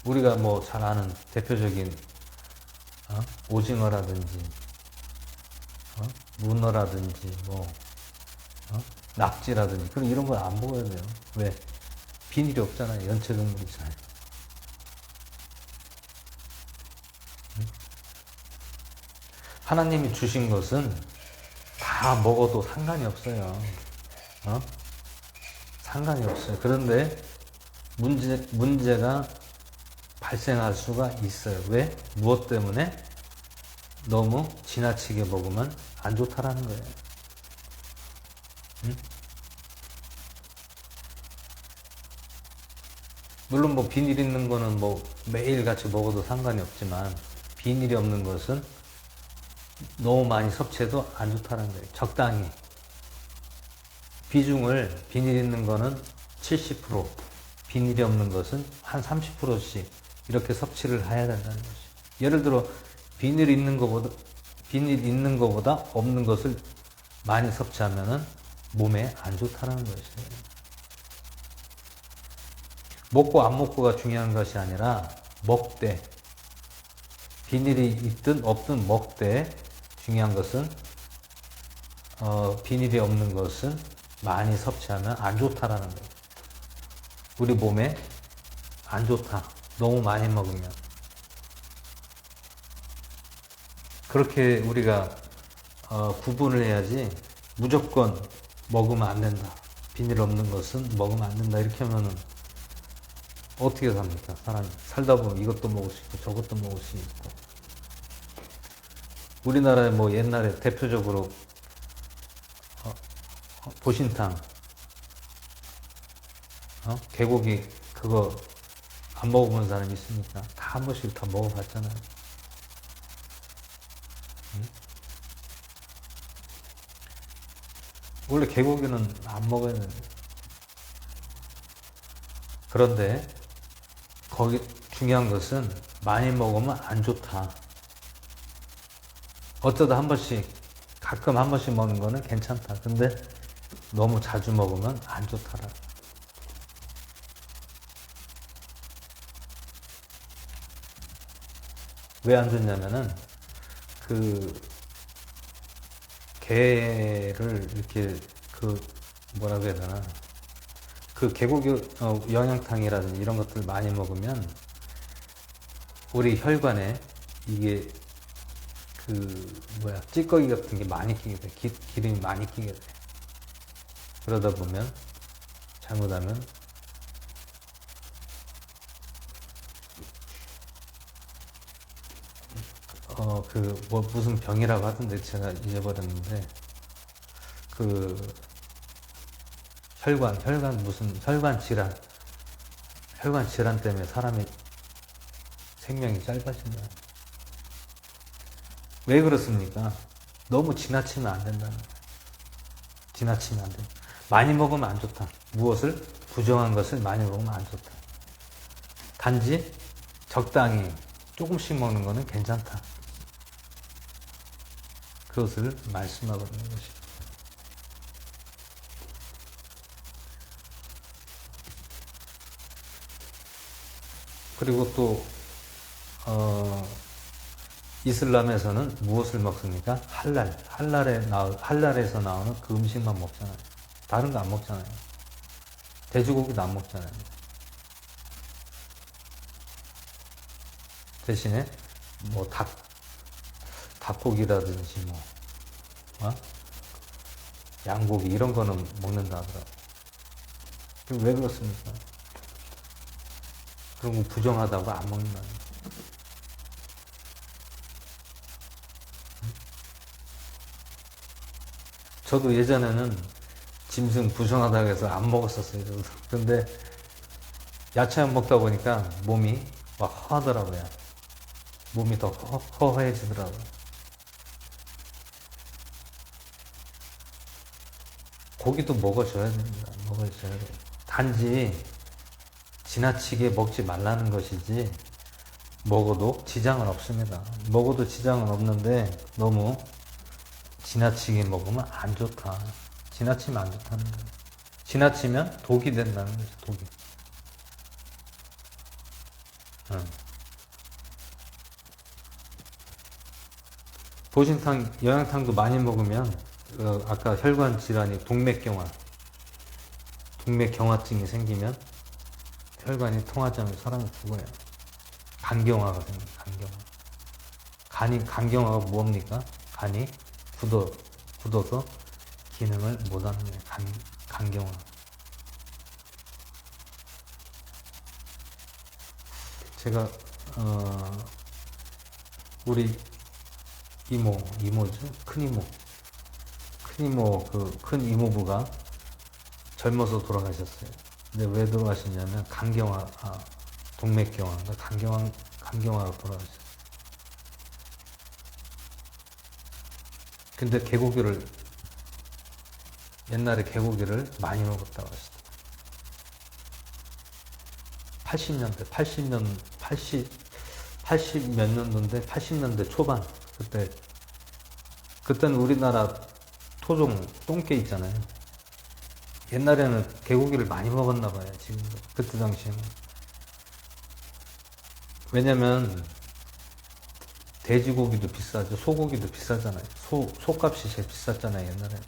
우리가 뭐 잘 아는 대표적인 오징어라든지 문어라든지 낙지라든지 그런 이런 거 안 먹어야 돼요. 왜? 비닐이 없잖아요. 연체동물이잖아요. 하나님이 주신 것은 다 먹어도 상관이 없어요. 상관이 없어요. 그런데 문제가 발생할 수가 있어요. 왜? 무엇 때문에? 너무 지나치게 먹으면 안 좋다라는 거예요. 물론 뭐 비닐 있는 거는 뭐 매일 같이 먹어도 상관이 없지만 비닐이 없는 것은 너무 많이 섭취해도 안 좋다는 거예요. 적당히. 비중을 비닐 있는 거는 70%, 비닐이 없는 것은 한 30%씩 이렇게 섭취를 해야 된다는 것이. 예를 들어 비닐 있는 거보다 없는 것을 많이 섭취하면은 몸에 안 좋다는 것이에요. 먹고 안 먹고가 중요한 것이 아니라 먹되, 비닐이 있든 없든 먹되 중요한 것은 비닐이 없는 것은 많이 섭취하면 안 좋다라는 거예요. 우리 몸에 안 좋다. 너무 많이 먹으면. 그렇게 우리가 구분을 해야지 무조건 먹으면 안 된다. 비닐 없는 것은 먹으면 안 된다. 이렇게 하면은 어떻게 삽니까? 사람이 살다 보면 이것도 먹을 수 있고 저것도 먹을 수 있고. 우리나라에 뭐 옛날에 대표적으로 보신탕, 개고기 그거 안 먹어본 사람이 있습니까? 다 한 번씩 다 먹어봤잖아요. 원래 개고기는 안 먹어야 되는데. 그런데 거기 중요한 것은 많이 먹으면 안 좋다. 어쩌다 한 번씩, 가끔 한 번씩 먹는 거는 괜찮다. 근데 너무 자주 먹으면 안 좋다라. 왜 안 좋냐면은 게를 이렇게 뭐라고 해야 되나, 개고기 영양탕이라든지 이런 것들 많이 먹으면 우리 혈관에 이게 찌꺼기 같은 게 많이 끼게 돼. 기름이 많이 끼게 돼. 그러다 보면 잘못하면 무슨 병이라고 하던데 제가 잊어버렸는데, 혈관 질환 때문에 사람의 생명이 짧아진다. 왜 그렇습니까? 너무 지나치면 안 된다는 거예요. 지나치면 안 돼. 많이 먹으면 안 좋다. 무엇을? 부정한 것을 많이 먹으면 안 좋다. 단지 적당히 조금씩 먹는 거는 괜찮다. 그것을 말씀하고 있는 것입니다. 그리고 또 이슬람에서는 무엇을 먹습니까? 할랄에서 나오는 그 음식만 먹잖아요. 다른 거 안 먹잖아요. 돼지고기도 안 먹잖아요. 대신에 뭐 닭고기라든지 양고기 이런 거는 먹는다 하더라고요. 왜 그렇습니까? 그런 거 부정하다고 안 먹는다. 저도 예전에는 짐승 부정하다고 해서 안 먹었었어요. 저도. 근데 야채 안 먹다 보니까 몸이 막 허하더라고요. 몸이 더 허해지더라고요. 고기도 먹어줘야 됩니다. 먹어줘야 돼요. 단지 지나치게 먹지 말라는 것이지, 먹어도 지장은 없습니다. 먹어도 지장은 없는데 너무 지나치게 먹으면 안 좋다. 지나치면 안 좋다는 거예요. 지나치면 독이 된다는 거죠. 독이. 보신탕, 영양탕도 많이 먹으면 아까 혈관 질환이 동맥경화증이 생기면 혈관이 통하지 않으면 사람이 죽어요. 간경화가 생깁니다. 간경화가 뭡니까? 간이 굳어서 기능을 못하는 거예요. 간경화. 제가 우리 이모죠? 큰 이모부가 젊어서 돌아가셨어요. 근데 왜 돌아가셨냐면 동맥경화, 간경화로 돌아가셨어요. 근데 옛날에 개고기를 많이 먹었다고 하시더라고요. 80 몇 년도인데 80년대 초반 그때는 우리나라 토종 똥개 있잖아요. 옛날에는 개고기를 많이 먹었나 봐요. 지금도 그때 당시에는. 왜냐면 돼지고기도 비싸죠. 소고기도 비싸잖아요. 소값이 제일 비쌌잖아요, 옛날에.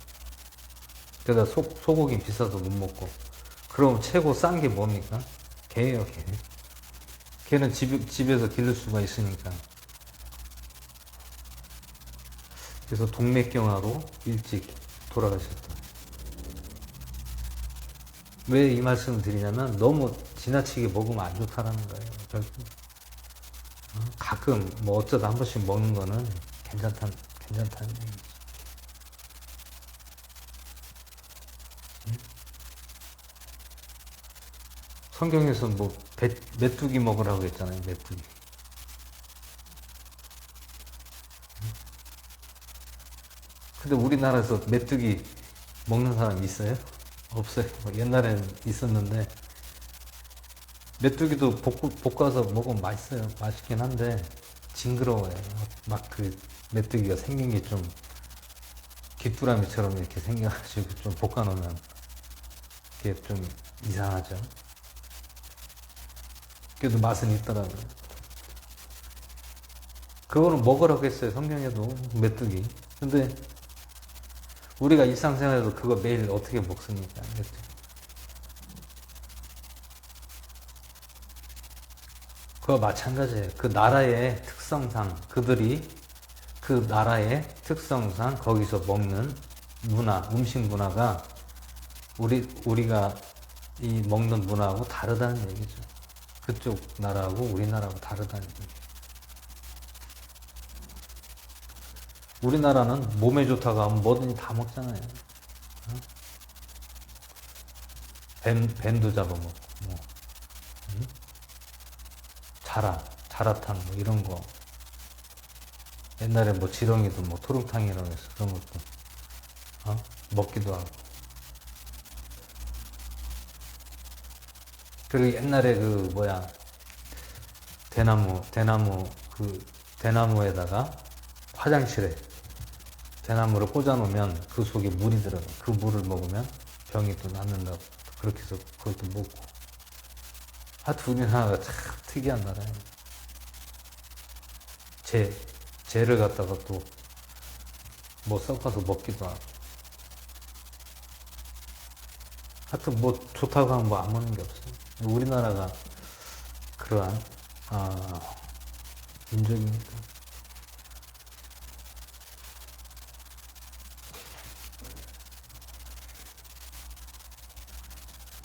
그러다 소고기 비싸서 못 먹고. 그럼 최고 싼 게 뭡니까? 개예요, 개. 개는 집에서 기를 수가 있으니까. 그래서 동맥경화로 일찍 돌아가셨다. 왜 이 말씀을 드리냐면 너무 지나치게 먹으면 안 좋다라는 거예요. 가끔 뭐 어쩌다 한 번씩 먹는 거는 괜찮다는 얘기죠. 성경에서 뭐 메뚜기 먹으라고 했잖아요. 메뚜기. 근데 우리나라에서 메뚜기 먹는 사람 있어요? 없어요. 옛날에는 있었는데 메뚜기도 볶아서 먹으면 맛있어요. 맛있긴 한데 징그러워요. 막 그 메뚜기가 생긴 게 좀 귀뚜라미처럼 이렇게 생겨가지고 좀 볶아놓으면 그게 좀 이상하죠. 그래도 맛은 있더라고요. 그거는 먹으라고 했어요. 성경에도 메뚜기. 근데 우리가 일상생활에도 그거 매일 어떻게 먹습니까? 메뚜기. 그거 마찬가지예요. 그 나라의 특성상 그들이 그 나라의 특성상 거기서 먹는 음식 문화가 우리가 이 먹는 문화하고 다르다는 얘기죠. 그쪽 나라하고 우리나라하고 다르다는 얘기죠. 우리나라는 몸에 좋다고 하면 뭐든지 다 먹잖아요. 뱀도 잡아먹고, 자라탕, 뭐 이런 거. 옛날에 뭐 지렁이도 뭐 토종탕이라고 해서 그런 것도, 먹기도 하고. 그리고 옛날에 대나무에다가 화장실에 대나무를 꽂아놓으면 그 속에 물이 들어가. 그 물을 먹으면 병이 또 낫는다고. 그렇게 해서 그것도 먹고. 하여튼 우리나라가 참 특이한 나라예요. 재를 갖다가 또 뭐 섞어서 먹기도 하고. 하여튼 뭐 좋다고 하면 뭐 안 먹는 게 없어요. 우리나라가 그러한 민족입니다.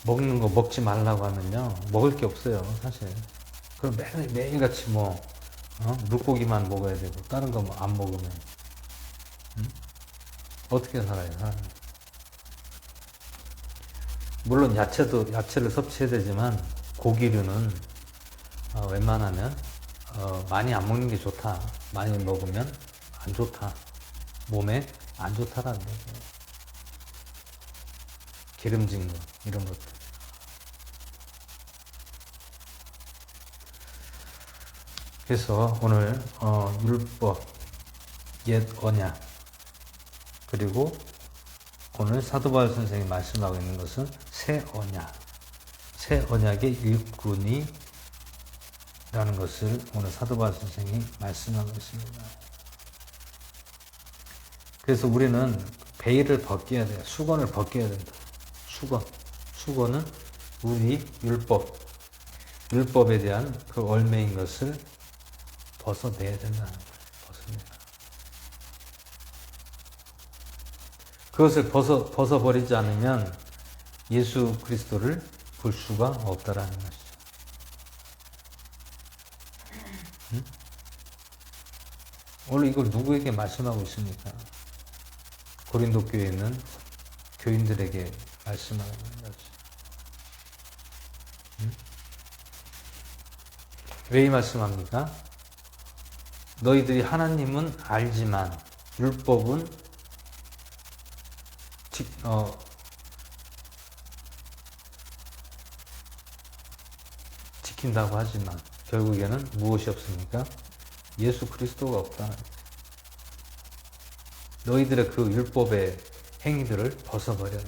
먹는 거 먹지 말라고 하면요 먹을 게 없어요 사실. 그럼 매일같이 물고기만 먹어야 되고 다른 거 안 먹으면 어떻게 살아요 사람이. 물론 야채를 섭취해야 되지만 고기류는 웬만하면 많이 안 먹는 게 좋다. 많이 먹으면 안 좋다. 몸에 안 좋다라는 거죠. 기름진 거 이런 것들. 그래서 오늘 율법, 옛 언약, 그리고 오늘 사도 바울 선생님이 말씀하고 있는 것은 새 언약의 일꾼이라는 것을 오늘 사도 바울 선생님이 말씀하고 있습니다. 그래서 우리는 베일을 벗겨야 돼요. 수건을 벗겨야 된다. 수건은 우리 율법에 대한 그 얼매인 것을 벗어내야 된다는 거예요. 벗어내라. 그것을 벗어버리지 않으면 예수 그리스도를 볼 수가 없다라는 것이죠. 응? 오늘 이걸 누구에게 말씀하고 있습니까? 고린도 교회에 있는 교인들에게 말씀하는 거지. 응? 왜 이 말씀합니까? 너희들이 하나님은 알지만 율법은 지킨다고 하지만 결국에는 무엇이 없습니까? 예수 그리스도가 없다는 거예요. 너희들의 그 율법의 행위들을 벗어버려라.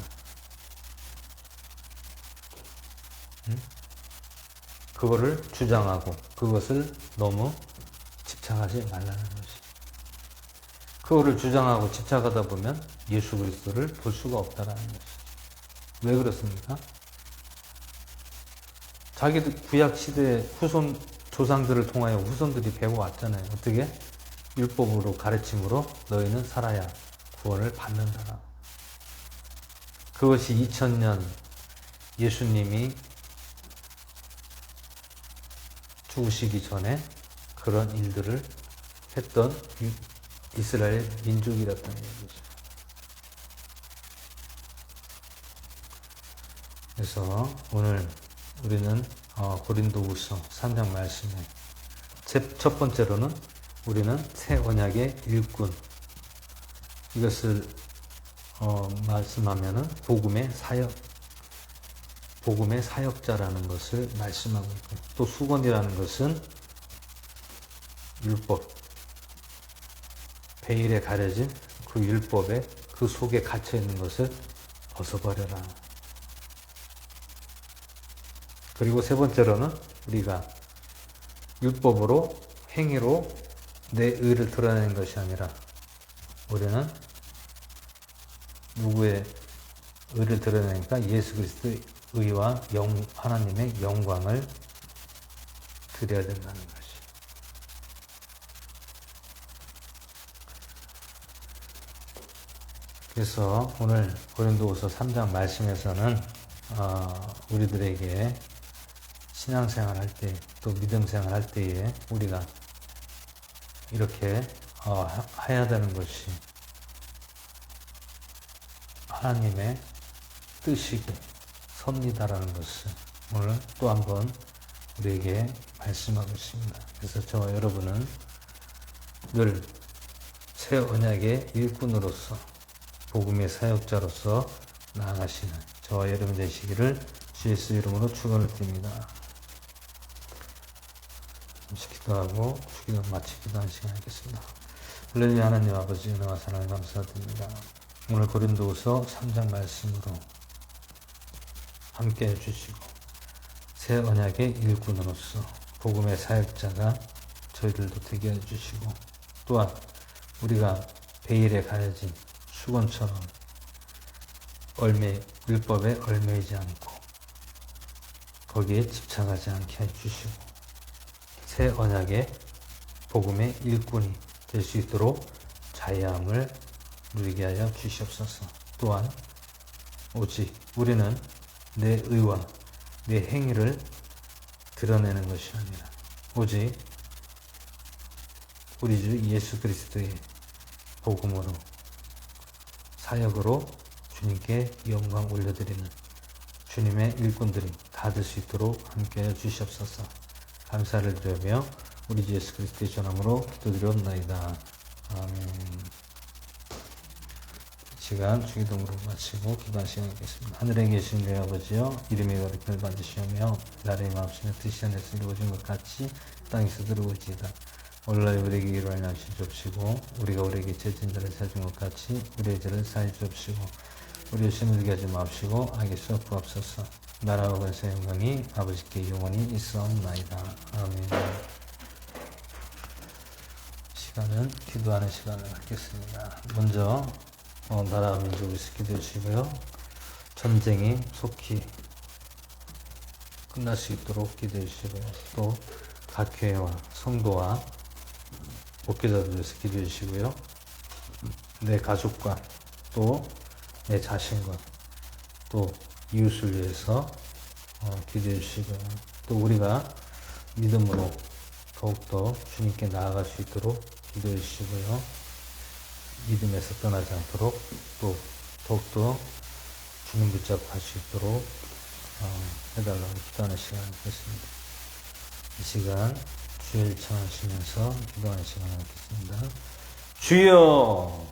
응? 그거를 주장하고 그것을 너무 집착하지 말라는 것이. 그거를 주장하고 집착하다 보면 예수 그리스도를 볼 수가 없다라는 것이. 왜 그렇습니까? 자기도 구약시대 조상들을 통하여 후손들이 배워왔잖아요. 어떻게? 율법으로 가르침으로 너희는 살아야 구원을 받는다라. 그것이 2000년 예수님이 죽으시기 전에 그런 일들을 했던 이스라엘 민족이었다는 얘기죠. 그래서 오늘 우리는 고린도후서 3장 말씀에 첫 번째로는 우리는 새 언약의 일꾼, 이것을 말씀하면은 복음의 사역자라는 것을 말씀하고 있고, 또 수건이라는 것은 율법, 베일에 가려진 그 율법에 그 속에 갇혀 있는 것을 벗어버려라. 그리고 세 번째로는 우리가 율법으로 행위로 내 의를 드러내는 것이 아니라 우리는 누구의 의를 드러내니까 예수 그리스도의 의와 하나님의 영광을 드려야 된다는 것이. 그래서 오늘 고린도후서 3장 말씀에서는 우리들에게 신앙생활 할 때, 또 믿음생활 할 때에 우리가 이렇게 해야 되는 것이 하나님의 뜻이고 섭리다라는 것을 오늘 또 한번 우리에게 말씀하고 있습니다. 그래서 저와 여러분은 늘 새 언약의 일꾼으로서 복음의 사역자로서 나아가시는 저와 여러분 되시기를 주 예수 이름으로 축원을 드립니다. 잠시 기도하고 주기도 마치기도 한 시간 하겠습니다. 할렐루야. 하나님 아버지 은혜와 사랑을 감사드립니다. 오늘 고린도후서 3장 말씀으로 함께 해주시고 새 언약의 일꾼으로서 복음의 사역자가 저희들도 되게 해주시고, 또한 우리가 베일에 가려진 수건처럼 율법에 얽매이지 않고 거기에 집착하지 않게 해주시고 새 언약의 복음의 일꾼이 될 수 있도록 자유함을 누리게 하여 주시옵소서. 또한 오직 우리는 내 의와 내 행위를 드러내는 것이 아니라 오직 우리 주 예수 그리스도의 복음으로 사역으로 주님께 영광 올려드리는 주님의 일꾼들이 다 될 수 있도록 함께하여 주시옵소서. 감사를 드리며 우리 주 예수 그리스도의 전함으로 기도드리옵나이다. 아멘. 시간 주기도문으로 마치고 기도한 시간 있겠습니다. 하늘에 계신 내 아버지여, 이름이 거룩히 받으시오며 나라의 마음속에 뜻이 안에서 이루어진 것 같이 땅에서도 이루어지이다. 오늘날 우리에게 일어날 날씨 줍시고 우리가 우리에게 죄진 자를 사준 것 같이 우리의 죄를 사해 주옵시고 우리의 신을 들게 하지 마옵시고 악에서 구하옵소서. 나라와 권세 영광이 아버지께 영원히 있사옵나이다. 아멘. 시간은 기도하는 시간을 갖겠습니다. 먼저 나라 민족을 위해서 기도해 주시고요. 전쟁이 속히 끝날 수 있도록 기도해 주시고요. 또 각 교회와 성도와 목회자들 위해서 기도해 주시고요. 내 가족과 또 내 자신과 또 이웃을 위해서 기도해 주시고요. 또 우리가 믿음으로 더욱더 주님께 나아갈 수 있도록 기도해 주시고요. 믿음에서 떠나지 않도록 또 더욱더 주님 붙잡고 할 수 있도록 해달라고 기도하는 시간을 갖겠습니다. 이 시간 주의 청하시면서 기도하는 시간을 갖겠습니다. 주여!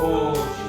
오